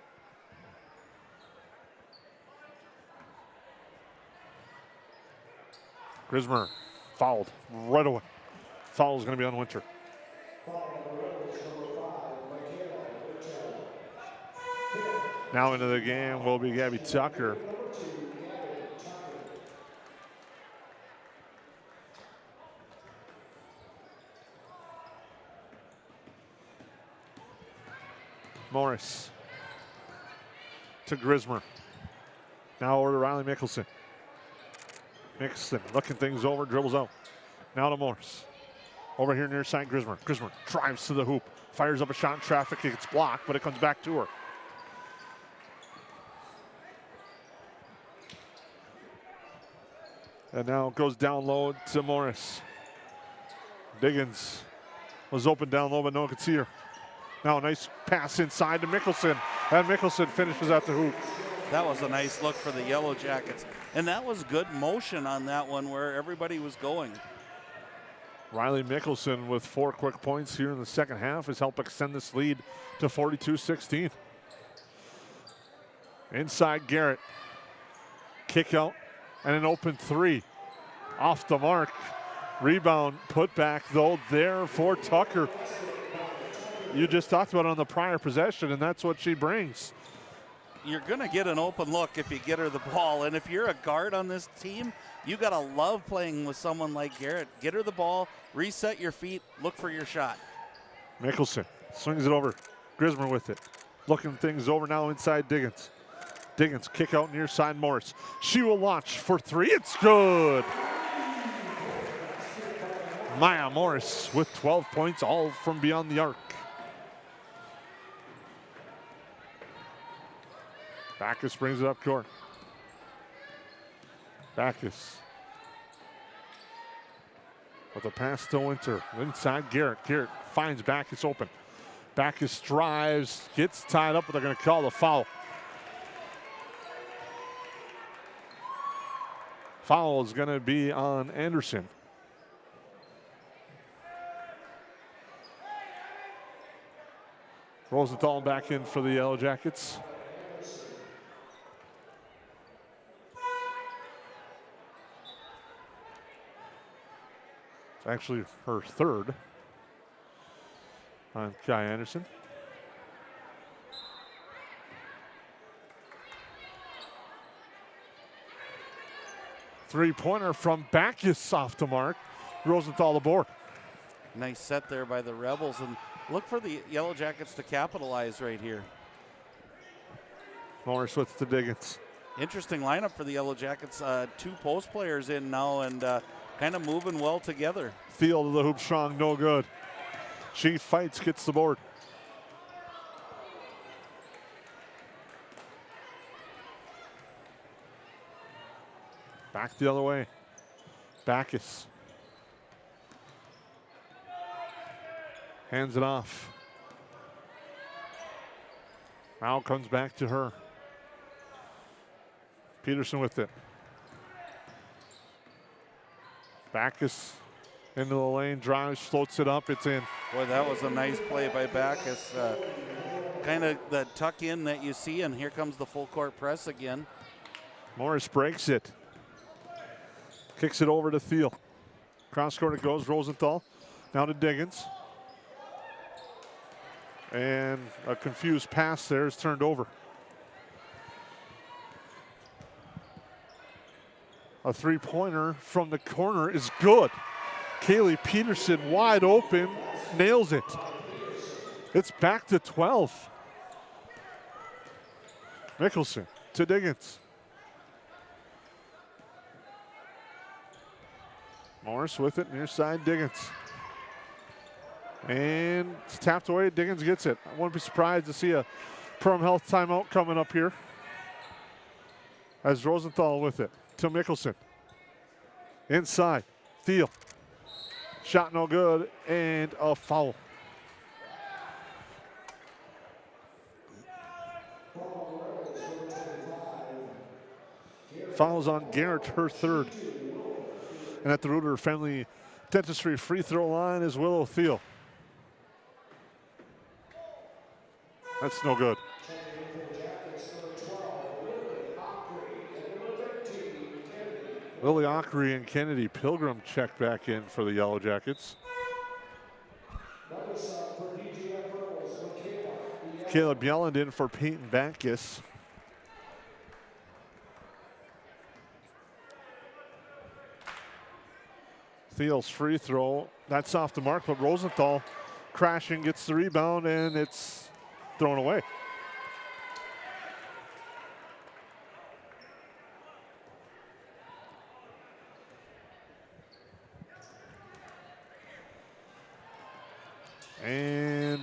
Grismer fouled right away. Foul is going to be on Winter. Now into the game will be Gabby Tucker. Morris to Grismer. Now over to Riley Mickelson. Mickelson looking things over, dribbles out. Now to Morris. Over here near side Grismer. Grismer drives to the hoop, fires up a shot in traffic. It gets blocked, but it comes back to her. And now goes down low to Morris. Diggins was open down low, but no one could see her. Now a nice pass inside to Mickelson, and Mickelson finishes at the hoop. That was a nice look for the Yellow Jackets. And that was good motion on that one where everybody was going. Riley Mickelson with 4 quick points here in the second half has helped extend this lead to 42-16. Inside Garrett. Kick out and an open three. Off the mark. Rebound put back though there for Tucker. You just talked about it on the prior possession, and that's what she brings. You're going to get an open look if you get her the ball. And if you're a guard on this team, you got to love playing with someone like Garrett. Get her the ball, reset your feet, look for your shot. Mickelson swings it over. Grismer with it. Looking things over now inside Diggins. Diggins kick out near side Morris. She will launch for three. It's good. Maya Morris with 12 points, all from beyond the arc. Backus brings it up court. Backus with a pass to Winter. Inside Garrett. Garrett finds Backus open. Backus drives, gets tied up, but they're going to call the foul. Foul is going to be on Anderson. Rosenthal back in for the Yellow Jackets. It's actually her third on Kai Anderson. Three-pointer from Backus off the mark. Rosenthal aboard. Nice set there by the Rebels, and look for the Yellow Jackets to capitalize right here. Morris with the Diggins. Interesting lineup for the Yellow Jackets. Two post players in now and kind of moving well together. Field of the hoop strong, no good. She fights, gets the board. Back the other way. Backus. Hands it off. Now comes back to her. Peterson with it. Backus into the lane, drives, floats it up, it's in. Boy, that was a nice play by Backus. Kind of the tuck in that you see, and here comes the full court press again. Morris breaks it. Kicks it over to Thiel. Cross court it goes, Rosenthal. Now to Diggins. And a confused pass there is turned over. A three-pointer from the corner is good. Kaylee Peterson wide open, nails it. It's back to 12. Mickelson to Diggins. Morris with it, near side Diggins. And it's tapped away, Diggins gets it. I wouldn't be surprised to see a Perham Health timeout coming up here. As Rosenthal with it to Mickelson. Inside, Thiel. Shot no good, and a foul. Fouls on Garrett, her third. And at the Reuter Family Dentistry free throw line is Willow Thiel. That's no good. Lily Ockery and Kennedy Pilgrim check back in for the Yellow Jackets. Caleb Yelland in for Peyton Backus. Thiel's free throw, that's off the mark, but Rosenthal crashing, gets the rebound, and it's thrown away. And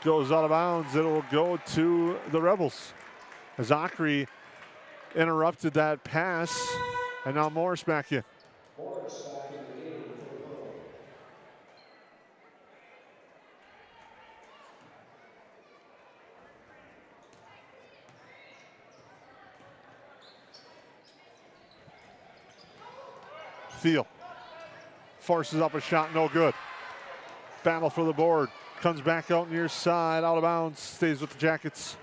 goes out of bounds. It will go to the Rebels. Zachary interrupted that pass, and now Morris back in. Thiel forces up a shot, no good. Battle for the board, comes back out near side, out of bounds, stays with the Jackets.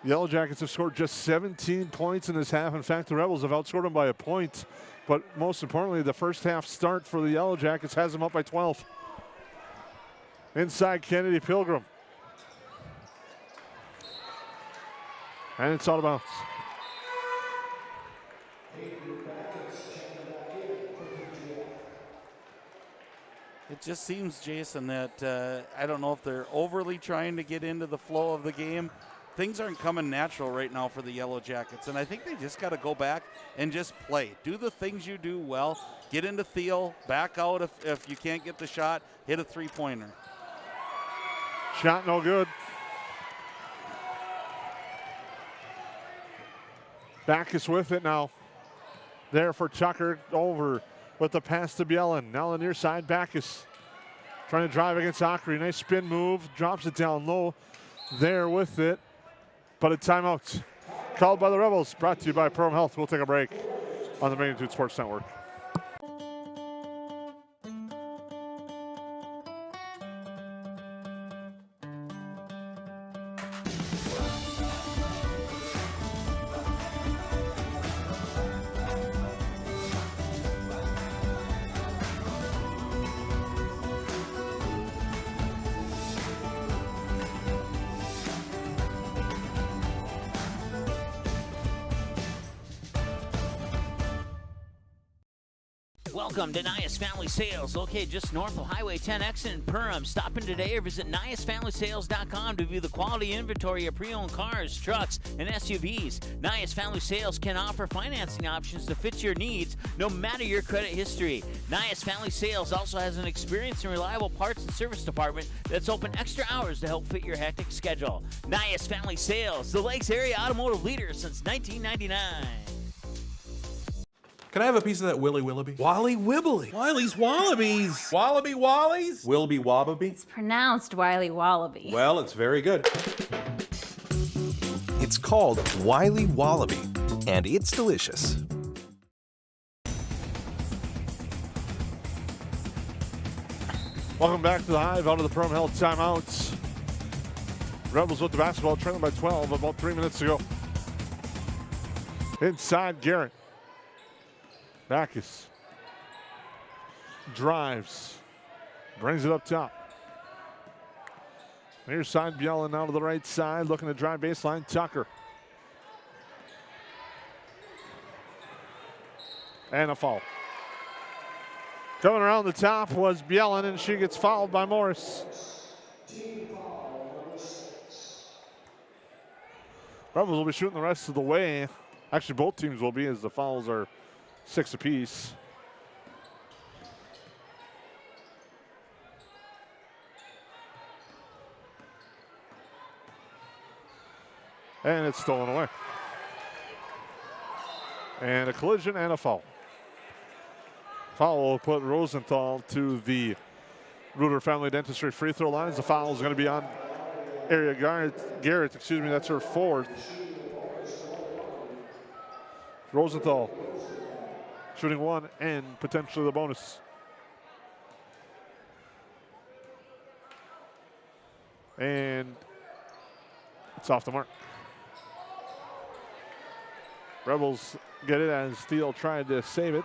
Yellow Jackets have scored just 17 points in this half. In fact, the Rebels have outscored them by a point. But most importantly, the first half start for the Yellow Jackets has them up by 12. Inside Kennedy Pilgrim. And it's out of bounds. It just seems, Jason, that I don't know if they're overly trying to get into the flow of the game. Things aren't coming natural right now for the Yellow Jackets, and I think they just got to go back and just play. Do the things you do well. Get into Thiel, back out if you can't get the shot, hit a three-pointer. Shot no good. Backus with it now. there for Tucker. Over with the pass to Bielin. Now on the near side, Backus trying to drive against Ockery. Nice spin move. Drops it down low there with it. But a timeout called by the Rebels. Brought to you by Perham Health. We'll take a break on the Magnitude Sports Network. Welcome to Nias Family Sales, located just north of Highway 10 exit in Perham. Stop in today or visit NiasFamilySales.com to view the quality inventory of pre-owned cars, trucks, and SUVs. Nias Family Sales can offer financing options to fit your needs, no matter your credit history. Nias Family Sales also has an experienced and reliable parts and service department that's open extra hours to help fit your hectic schedule. Nias Family Sales, the Lakes area automotive leader since 1999. Can I have a piece of that Willy Willoughby? Wally Wibbly. Wiley's Wallabies. Wallaby Wallies. Wilby Wababy. It's pronounced Wiley Wallaby. Well, it's very good. It's called Wiley Wallaby, and it's delicious. Welcome back to the Hive out of the Perham Health timeouts. Rebels with the basketball, trailing by 12 about 3 minutes ago. Inside, Garrett. Backus drives, brings it up top. Near side, Bielin out to the right side, looking to drive baseline. Tucker. And a foul. Coming around the top was Bielin, and she gets fouled by Morris. Rebels will be shooting the rest of the way. Actually, both teams will be, as the fouls are 6 apiece. And it's stolen away. And a collision and a foul. Foul will put Rosenthal to the Reuter Family Dentistry free throw line. The foul is going to be on area Garrett, excuse me, that's her fourth. Rosenthal shooting one and potentially the bonus. And it's off the mark. Rebels get it as Steele tried to save it.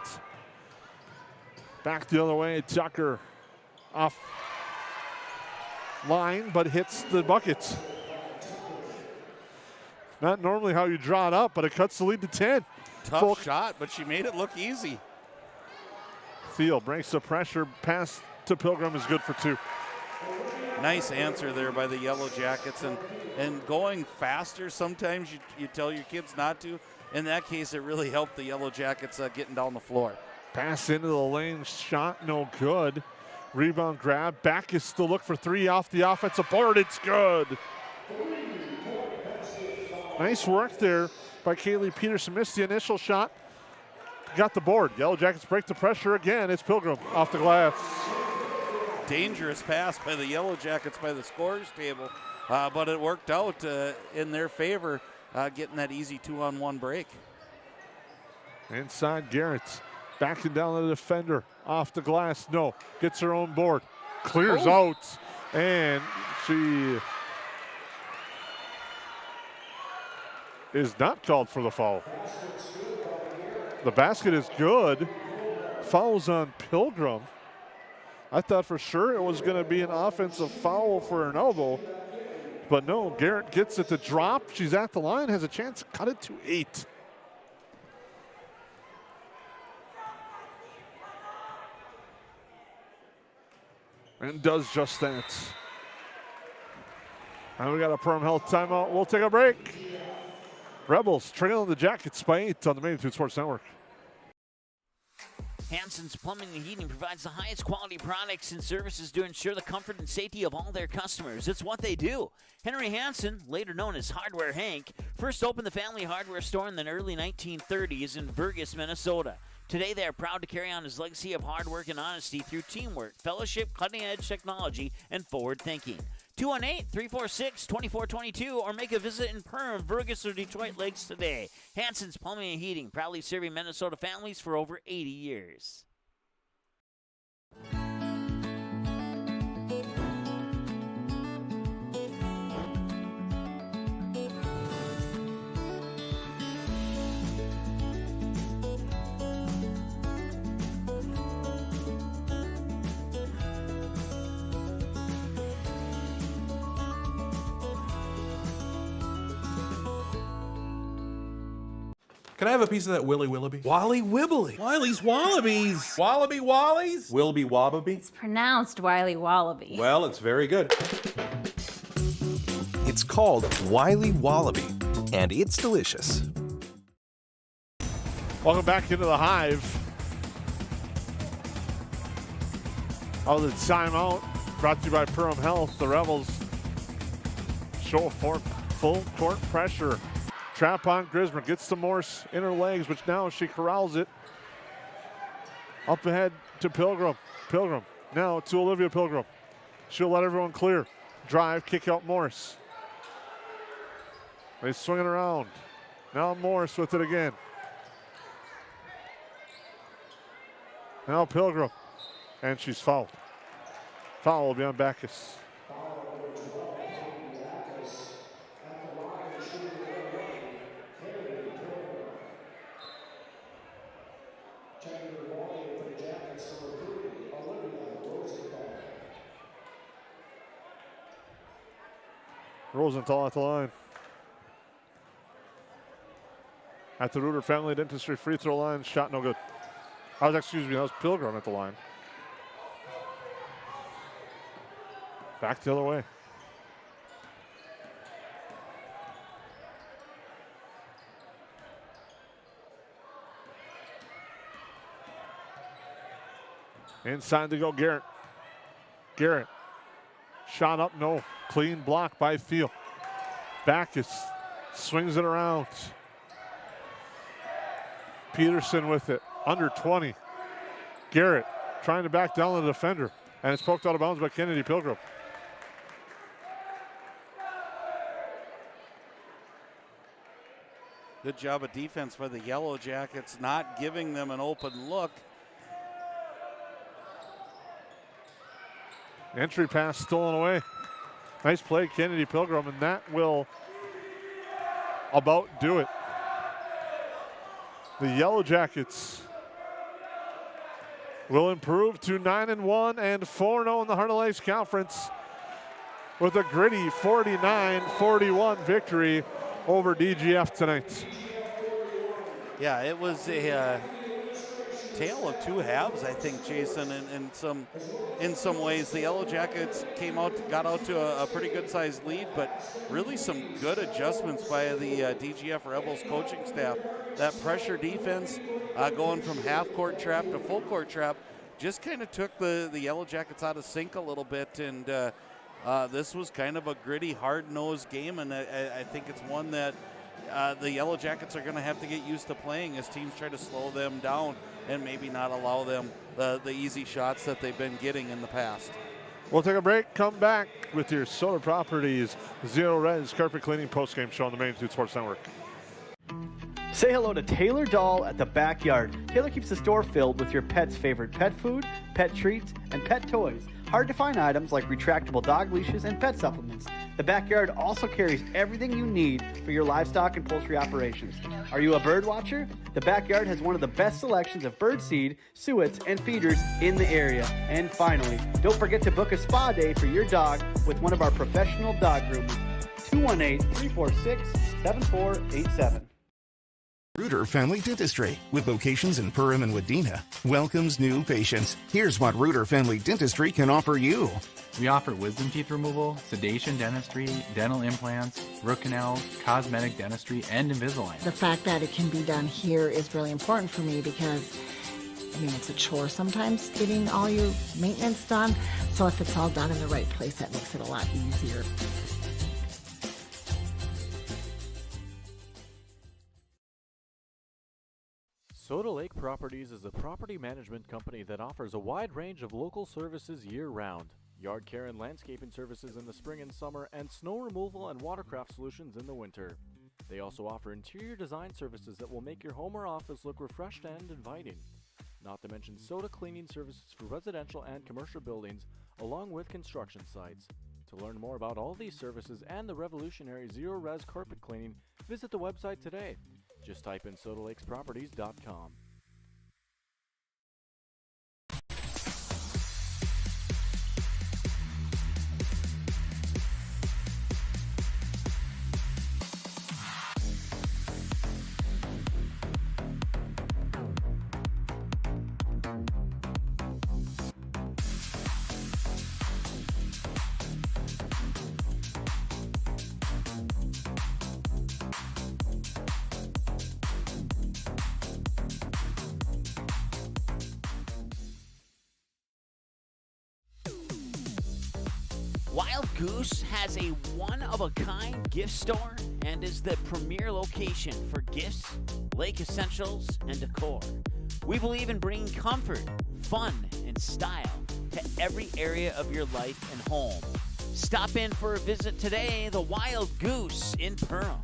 Back the other way, Tucker off line, but hits the bucket. Not normally how you draw it up, but it cuts the lead to 10. Tough shot, but she made it look easy. Steele breaks the pressure. Pass to Pilgrim is good for 2. Nice answer there by the Yellow Jackets, and going faster sometimes you tell your kids not to. In that case, it really helped the Yellow Jackets getting down the floor. Pass into the lane, shot no good. Rebound grab, back is to look for 3 off the offensive board, it's good. Nice work there by Kaylee Peterson, missed the initial shot, got the board. Yellow Jackets break the pressure again, it's Pilgrim off the glass. Dangerous pass by the Yellow Jackets by the scorers table, but it worked out in their favor, getting that easy 2-on-1 break. Inside Garrett, backing down the defender, off the glass, no, gets her own board, clears out, and she is not called for the foul. The basket is good. Fouls on Pilgrim. I thought for sure it was going to be an offensive foul for an elbow, but no, Garrett gets it to drop. She's at the line, has a chance to cut it to 8. And does just that. And we got a Perham Health timeout. We'll take a break. Rebels trailing the Jackets by 8 on the Magnitude Sports Network. Hansen's Plumbing and Heating provides the highest quality products and services to ensure the comfort and safety of all their customers. It's what they do. Henry Hansen, later known as Hardware Hank, first opened the family hardware store in the early 1930s in Burgess, Minnesota. Today, they are proud to carry on his legacy of hard work and honesty through teamwork, fellowship, cutting-edge technology, and forward thinking. 218-346-2422 or make a visit in Perham, Burgess, or Detroit Lakes today. Hansen's Plumbing and Heating, proudly serving Minnesota families for over 80 years. Can I have a piece of that Willy Willoughby? Wally Wibbly. Wiley's Wallabies. Wallaby Wallies. Wilby Wobbaby. It's pronounced Wiley Wallaby. Well, it's very good. It's called Wiley Wallaby, and it's delicious. Welcome back into the Hive. Out of the timeout, brought to you by Perham Health. The Rebels show for full court pressure. Trap on Grismer, gets the Morse in her legs, which now she corrals it. Up ahead to Pilgrim. Pilgrim now to Olivia Pilgrim. She'll let everyone clear. Drive, kick out Morse. They swing it around. Now Morse with it again. Now Pilgrim. And she's fouled. Foul will be on Backus. Rosenthal at the line. At the Reuter Family Dentistry free throw line, shot no good. That was Pilgrim at the line. Back the other way. Inside to go Garrett. Garrett. Shot up, no. Clean block by Thiel. Backus swings it around. Peterson with it. Under 20. Garrett trying to back down the defender. And it's poked out of bounds by Kennedy Pilgrim. Good job of defense by the Yellow Jackets, not giving them an open look. Entry pass stolen away. Nice play, Kennedy Pilgrim, and that will about do it. The Yellow Jackets will improve to 9-1 and 4-0 in the Heart of Lakes Conference with a gritty 49-41 victory over DGF tonight. Yeah, it was a tale of two halves, I think, Jason. In some ways, the Yellow Jackets got out to a pretty good-sized lead, but really some good adjustments by the DGF Rebels coaching staff. That pressure defense, going from half-court trap to full-court trap, just kind of took the Yellow Jackets out of sync a little bit, and this was kind of a gritty, hard-nosed game, and I think it's one that the Yellow Jackets are going to have to get used to playing as teams try to slow them down and maybe not allow them the easy shots that they've been getting in the past. We'll take a break, come back with your Solar Properties Zero Res Carpet Cleaning Postgame Show on the Main Street Sports Network. Say hello to Taylor Doll at the Backyard. Taylor keeps the store filled with your pet's favorite pet food, pet treats, and pet toys. Hard to find items like retractable dog leashes and pet supplements. The Backyard also carries everything you need for your livestock and poultry operations. Are you a bird watcher? The Backyard has one of the best selections of bird seed, suets, and feeders in the area. And finally, don't forget to book a spa day for your dog with one of our professional dog groomers. 218-346-7487. Reuter Family Dentistry, with locations in Perham and Wadena, welcomes new patients. Here's what Reuter Family Dentistry can offer you. We offer wisdom teeth removal, sedation dentistry, dental implants, root canals, cosmetic dentistry, and Invisalign. The fact that it can be done here is really important for me because I mean, it's a chore sometimes getting all your maintenance done. So if it's all done in the right place, that makes it a lot easier. Soda Lake Properties is a property management company that offers a wide range of local services year-round. Yard care and landscaping services in the spring and summer, and snow removal and watercraft solutions in the winter. They also offer interior design services that will make your home or office look refreshed and inviting. Not to mention soda cleaning services for residential and commercial buildings, along with construction sites. To learn more about all these services and the revolutionary zero-res carpet cleaning, visit the website today. Just type in sodalakesproperties.com. Wild Goose has a one-of-a-kind gift store and is the premier location for gifts, lake essentials, and decor. We believe in bringing comfort, fun, and style to every area of your life and home. Stop in for a visit today, the Wild Goose in Perham.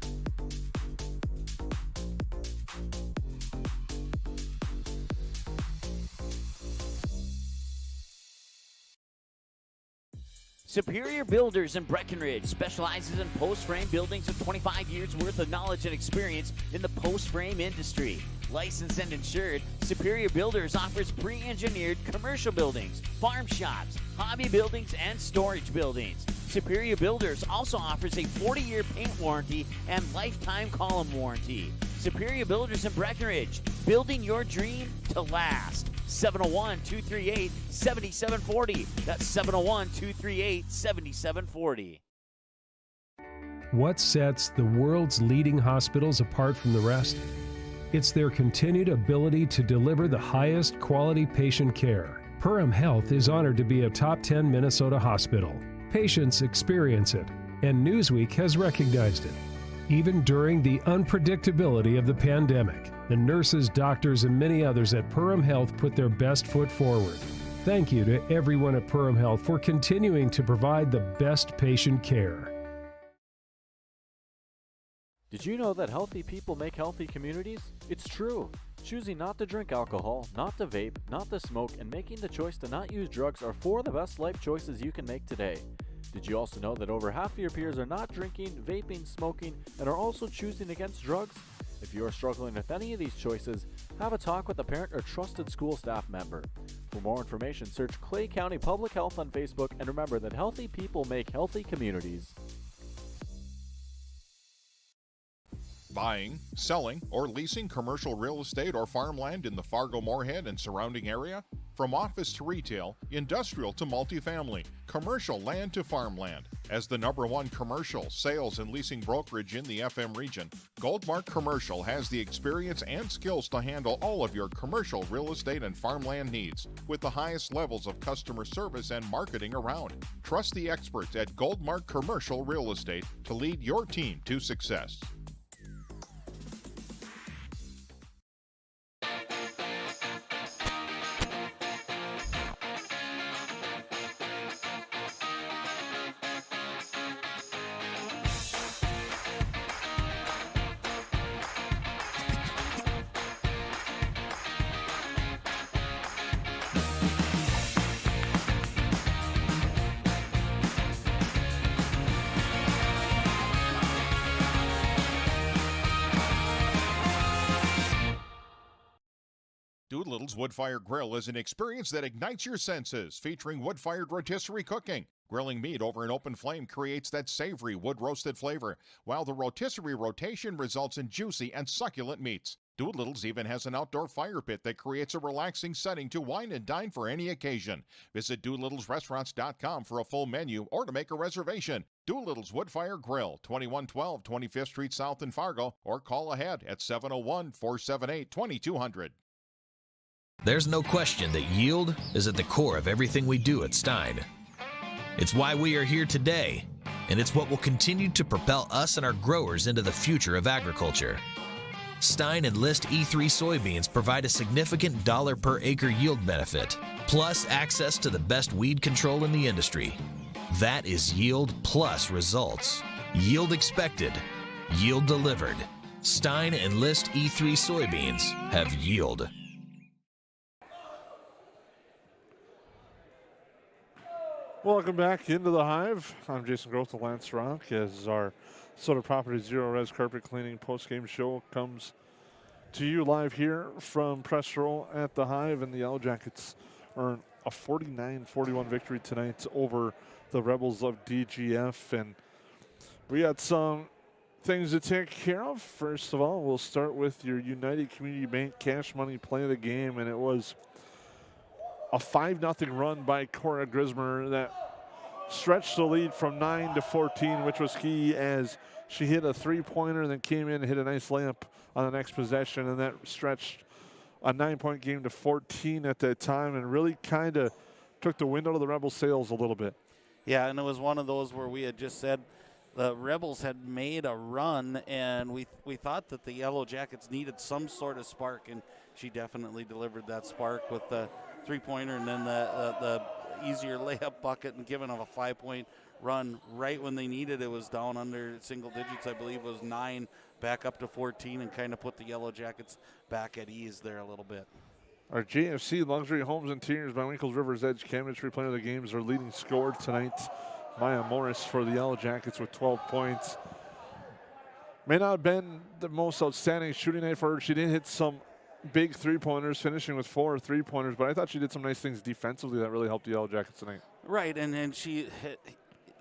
Superior Builders in Breckenridge specializes in post-frame buildings with 25 years worth of knowledge and experience in the post-frame industry. Licensed and insured, Superior Builders offers pre-engineered commercial buildings, farm shops, hobby buildings, and storage buildings. Superior Builders also offers a 40-year paint warranty and lifetime column warranty. Superior Builders in Breckenridge, building your dream to last. 701-238-7740. That's 701-238-7740. What sets the world's leading hospitals apart from the rest? It's their continued ability to deliver the highest quality patient care. Perham Health is honored to be a top 10 Minnesota hospital. Patients experience it, and Newsweek has recognized it. Even during the unpredictability of the pandemic, the nurses, doctors, and many others at Perham Health put their best foot forward. Thank you to everyone at Perham Health for continuing to provide the best patient care. Did you know that healthy people make healthy communities? It's true. Choosing not to drink alcohol, not to vape, not to smoke, and making the choice to not use drugs are four of the best life choices you can make today. Did you also know that over half of your peers are not drinking, vaping, smoking, and are also choosing against drugs? If you are struggling with any of these choices, have a talk with a parent or trusted school staff member. For more information, search Clay County Public Health on Facebook, and remember that healthy people make healthy communities. Buying, selling, or leasing commercial real estate or farmland in the Fargo-Moorhead and surrounding area? From office to retail, industrial to multifamily, commercial land to farmland. As the #1 commercial, sales, and leasing brokerage in the FM region, Goldmark Commercial has the experience and skills to handle all of your commercial real estate and farmland needs with the highest levels of customer service and marketing around. Trust the experts at Goldmark Commercial Real Estate to lead your team to success. Doolittle's Wood-Fired Grill is an experience that ignites your senses, featuring wood-fired rotisserie cooking. Grilling meat over an open flame creates that savory wood-roasted flavor, while the rotisserie rotation results in juicy and succulent meats. Doolittle's even has an outdoor fire pit that creates a relaxing setting to wine and dine for any occasion. Visit DoolittlesRestaurants.com for a full menu or to make a reservation. Doolittle's Wood-Fired Grill, 2112 25th Street South in Fargo, or call ahead at 701-478-2200. There's no question that yield is at the core of everything we do at Stein. It's why we are here today, and it's what will continue to propel us and our growers into the future of agriculture. Stein Enlist E3 soybeans provide a significant dollar per acre yield benefit, plus access to the best weed control in the industry. That is yield plus results. Yield expected, yield delivered. Stein Enlist E3 soybeans have yield. Welcome back into the Hive. I'm Jason Groth of Lance Rock as our Soda Property Zero Res Carpet Cleaning post-game show comes to you live here from Press Row at the Hive, and the Yellowjackets earn a 49-41 victory tonight over the Rebels of DGF. And we got some things to take care of. First of all, we'll start with your United Community Bank cash money play of the game, and it was a 5-0 run by Cora Grismer that stretched the lead from 9 to 14, which was key as she hit a three-pointer and then came in and hit a nice layup on the next possession, and that stretched a 9-point game to 14 at that time and really kind of took the wind out of the Rebels' sails a little bit. Yeah, and it was one of those where we had just said the Rebels had made a run, and we thought that the Yellow Jackets needed some sort of spark, and she definitely delivered that spark with the three-pointer and then the easier layup bucket, and giving them a 5-point run right when they needed it. Was down under single digits, I believe it was 9, back up to 14, and kind of put the Yellow Jackets back at ease there a little bit. Our JFC Luxury Homes Interiors by Winkles River's Edge Chemistry Player of the Game is our leading scorer tonight. Maya Morris for the Yellow Jackets with 12 points. May not have been the most outstanding shooting night for her. She did hit some big three-pointers, finishing with 4 three-pointers, but I thought she did some nice things defensively that really helped the Yellow Jackets tonight. Right, and she hit,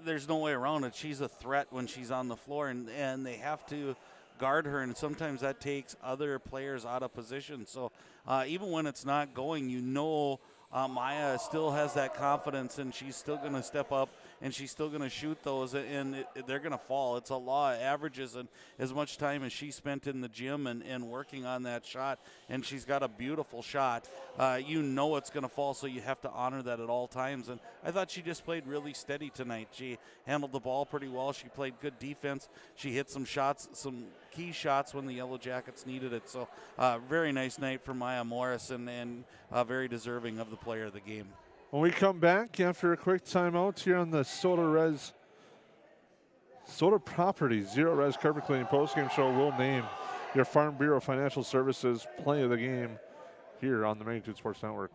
there's no way around it. She's a threat when she's on the floor, and they have to guard her, and sometimes that takes other players out of position. So even when it's not going, Maya still has that confidence, and she's still going to step up, and she's still going to shoot those, and they're going to fall. It's a law of averages, and as much time as she spent in the gym and working on that shot, and she's got a beautiful shot, it's going to fall, so you have to honor that at all times. And I thought she just played really steady tonight. She handled the ball pretty well. She played good defense. She hit some shots, some key shots when the Yellow Jackets needed it. So very nice night for Maya Morris, and very deserving of the player of the game. When we come back after a quick timeout here on the Soda Property Zero Res Carpet Cleaning postgame show, we'll name your Farm Bureau Financial Services play of the game here on the Magnitude Sports Network.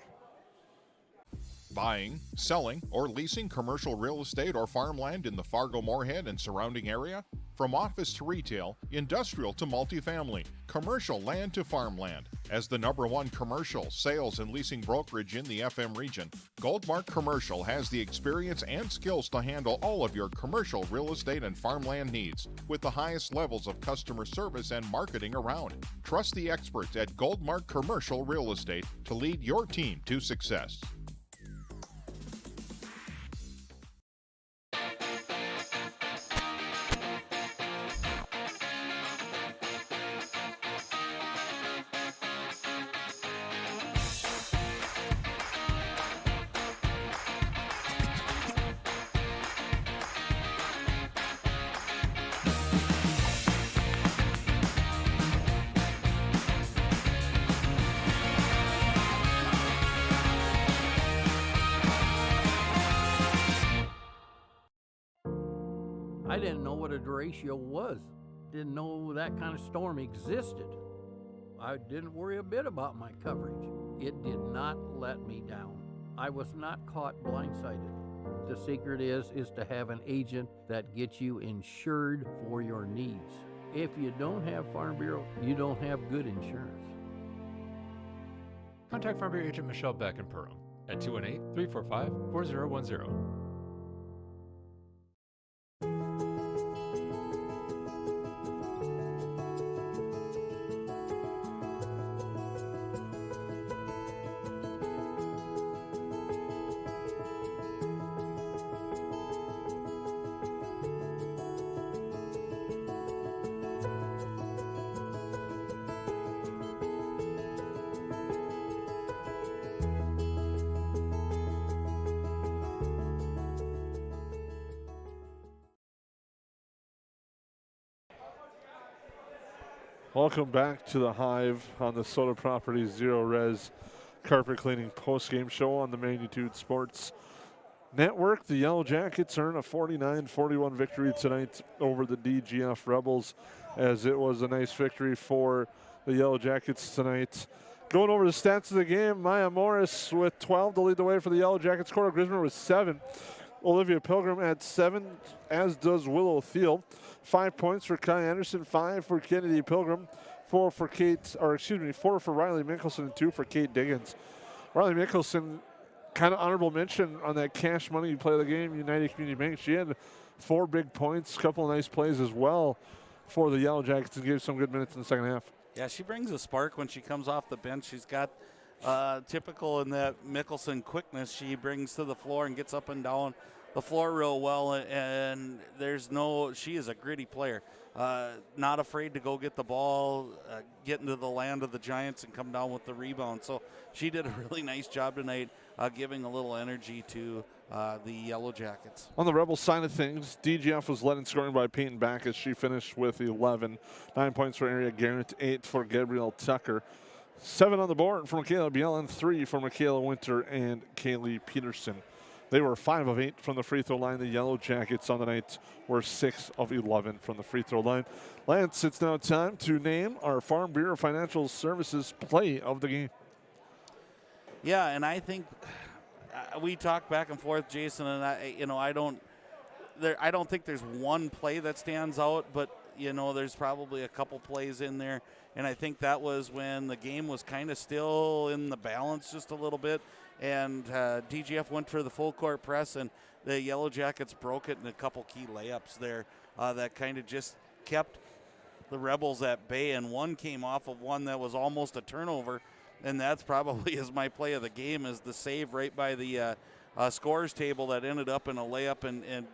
Buying, selling, or leasing commercial real estate or farmland in the Fargo-Moorhead and surrounding area? From office to retail, industrial to multifamily, commercial land to farmland. As the #1 commercial, sales, and leasing brokerage in the FM region, Goldmark Commercial has the experience and skills to handle all of your commercial real estate and farmland needs with the highest levels of customer service and marketing around. Trust the experts at Goldmark Commercial Real Estate to lead your team to success. I didn't know what a derecho was. Didn't know that kind of storm existed. I didn't worry a bit about my coverage. It did not let me down. I was not caught blindsided. The secret is to have an agent that gets you insured for your needs. If you don't have Farm Bureau, you don't have good insurance. Contact Farm Bureau agent Michelle Beck in Perham at 218-345-4010. Welcome back to the Hive on the Soda Properties Zero Res Carpet Cleaning Postgame Show on the Magnitude Sports Network. The Yellow Jackets earn a 49-41 victory tonight over the DGF Rebels, as it was a nice victory for the Yellow Jackets tonight. Going over the stats of the game, Maya Morris with 12 to lead the way for the Yellow Jackets. Cora Grismer with 7. Olivia Pilgrim at 7, as does Willow Thiel. 5 points for Kai Anderson, 5 for Kennedy Pilgrim, 4 for Riley Mickelson, and 2 for Kate Diggins. Riley Mickelson, kind of honorable mention on that cash money play of the game, United Community Bank. She had 4 big points, a couple of nice plays as well for the Yellow Jackets, and gave some good minutes in the second half. Yeah, she brings a spark when she comes off the bench. She's got typical in that Mickelson quickness she brings to the floor and gets up and down the floor real well, and she is a gritty player. Not afraid to go get the ball, get into the land of the Giants and come down with the rebound. So she did a really nice job tonight, giving a little energy to the Yellow Jackets. On the Rebels side of things, DGF was led in scoring by Peyton Back, as she finished with 11. 9 points for Aria Garrett, 8 for Gabrielle Tucker. 7 on the board for Michaela Bielen, 3 for Michaela Winter and Kaylee Peterson. They were 5 of 8 from the free throw line. The Yellow Jackets on the night were 6 of 11 from the free throw line. Lance, it's now time to name our Farm Bureau Financial Services play of the game. Yeah, and I think we talk back and forth, Jason, and I don't think there's one play that stands out, but there's probably a couple plays in there, and I think that was when the game was kind of still in the balance just a little bit, and DGF went for the full court press, and the Yellow Jackets broke it in a couple key layups there that kind of just kept the Rebels at bay, and one came off of one that was almost a turnover, and that's probably is my play of the game, is the save right by the scores table that ended up in a layup and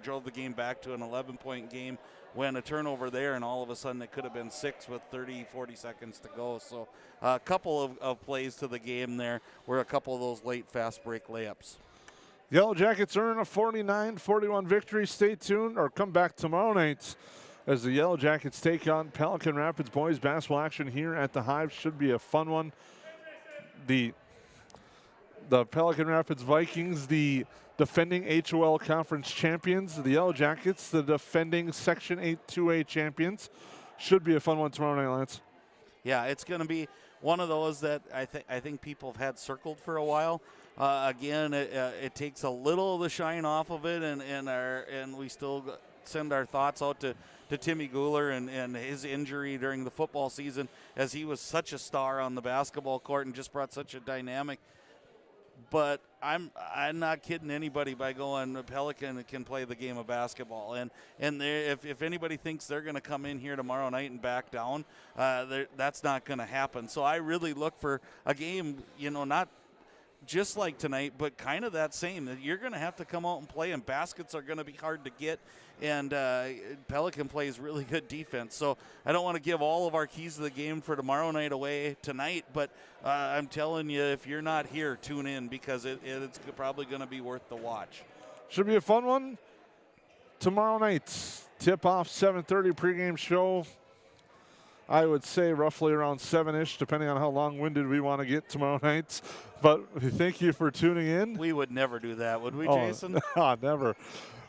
drove the game back to an 11-point game, when a turnover there, and all of a sudden it could have been 6 with 40 seconds to go. So a couple of plays to the game there were a couple of those late fast break layups. Yellow Jackets earn a 49-41 victory. Stay tuned or come back tomorrow night as the Yellow Jackets take on Pelican Rapids. Boys basketball action here at the Hive should be a fun one. The Pelican Rapids Vikings, the defending HOL Conference champions. The Yellow Jackets, the defending Section 8 2A champions. Should be a fun one tomorrow night, Lance. Yeah, it's going to be one of those that I think people have had circled for a while. Again, it takes a little of the shine off of it, and we still send our thoughts out to Timmy Guler and his injury during the football season, as he was such a star on the basketball court and just brought such a dynamic. But I'm not kidding anybody by going Pelican can play the game of basketball, and if anybody thinks they're going to come in here tomorrow night and back down, that's not going to happen. So I really look for a game, not just like tonight, but kind of that same, that you're going to have to come out and play, and baskets are going to be hard to get, and Pelican plays really good defense. So I don't want to give all of our keys to the game for tomorrow night away tonight, but I'm telling you, if you're not here, tune in, because it's probably going to be worth the watch. Should be a fun one tomorrow night. Tip-off 7:30 pregame show. I would say roughly around 7-ish, depending on how long-winded we want to get tomorrow night. But thank you for tuning in. We would never do that, would we, Jason? Never.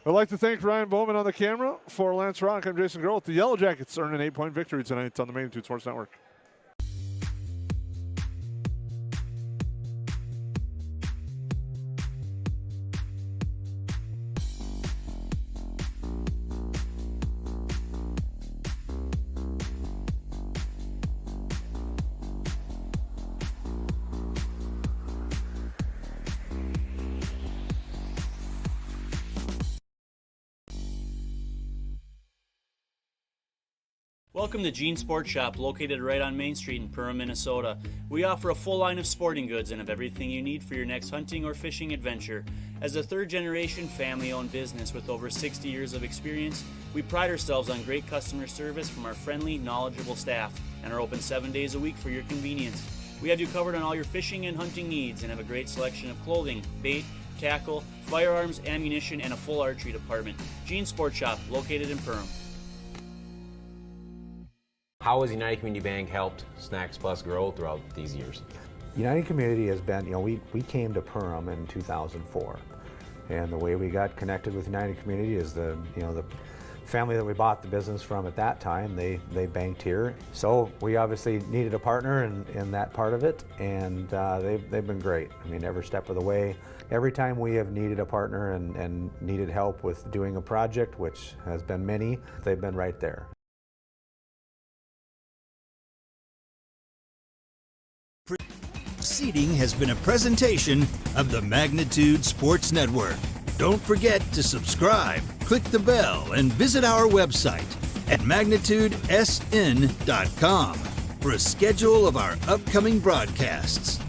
I'd like to thank Ryan Bowman on the camera. For Lance Rock, I'm Jason Groth. The Yellow Jackets earn an 8-point victory tonight on the Magnitude Sports Network. Welcome to Gene Sports Shop, located right on Main Street in Perham, Minnesota. We offer a full line of sporting goods and have everything you need for your next hunting or fishing adventure. As a third-generation family-owned business with over 60 years of experience, we pride ourselves on great customer service from our friendly, knowledgeable staff and are open 7 days a week for your convenience. We have you covered on all your fishing and hunting needs and have a great selection of clothing, bait, tackle, firearms, ammunition, and a full archery department. Gene Sports Shop, located in Perham. How has United Community Bank helped Snacks Plus grow throughout these years? United Community has been, we came to Perham in 2004. And the way we got connected with United Community is the family that we bought the business from at that time, they banked here. So we obviously needed a partner in that part of it, and they've been great. I mean, every step of the way. Every time we have needed a partner and needed help with doing a project, which has been many, they've been right there. Proceeding has been a presentation of the Magnitude Sports Network. Don't forget to subscribe, click the bell, and visit our website at magnitudesn.com for a schedule of our upcoming broadcasts.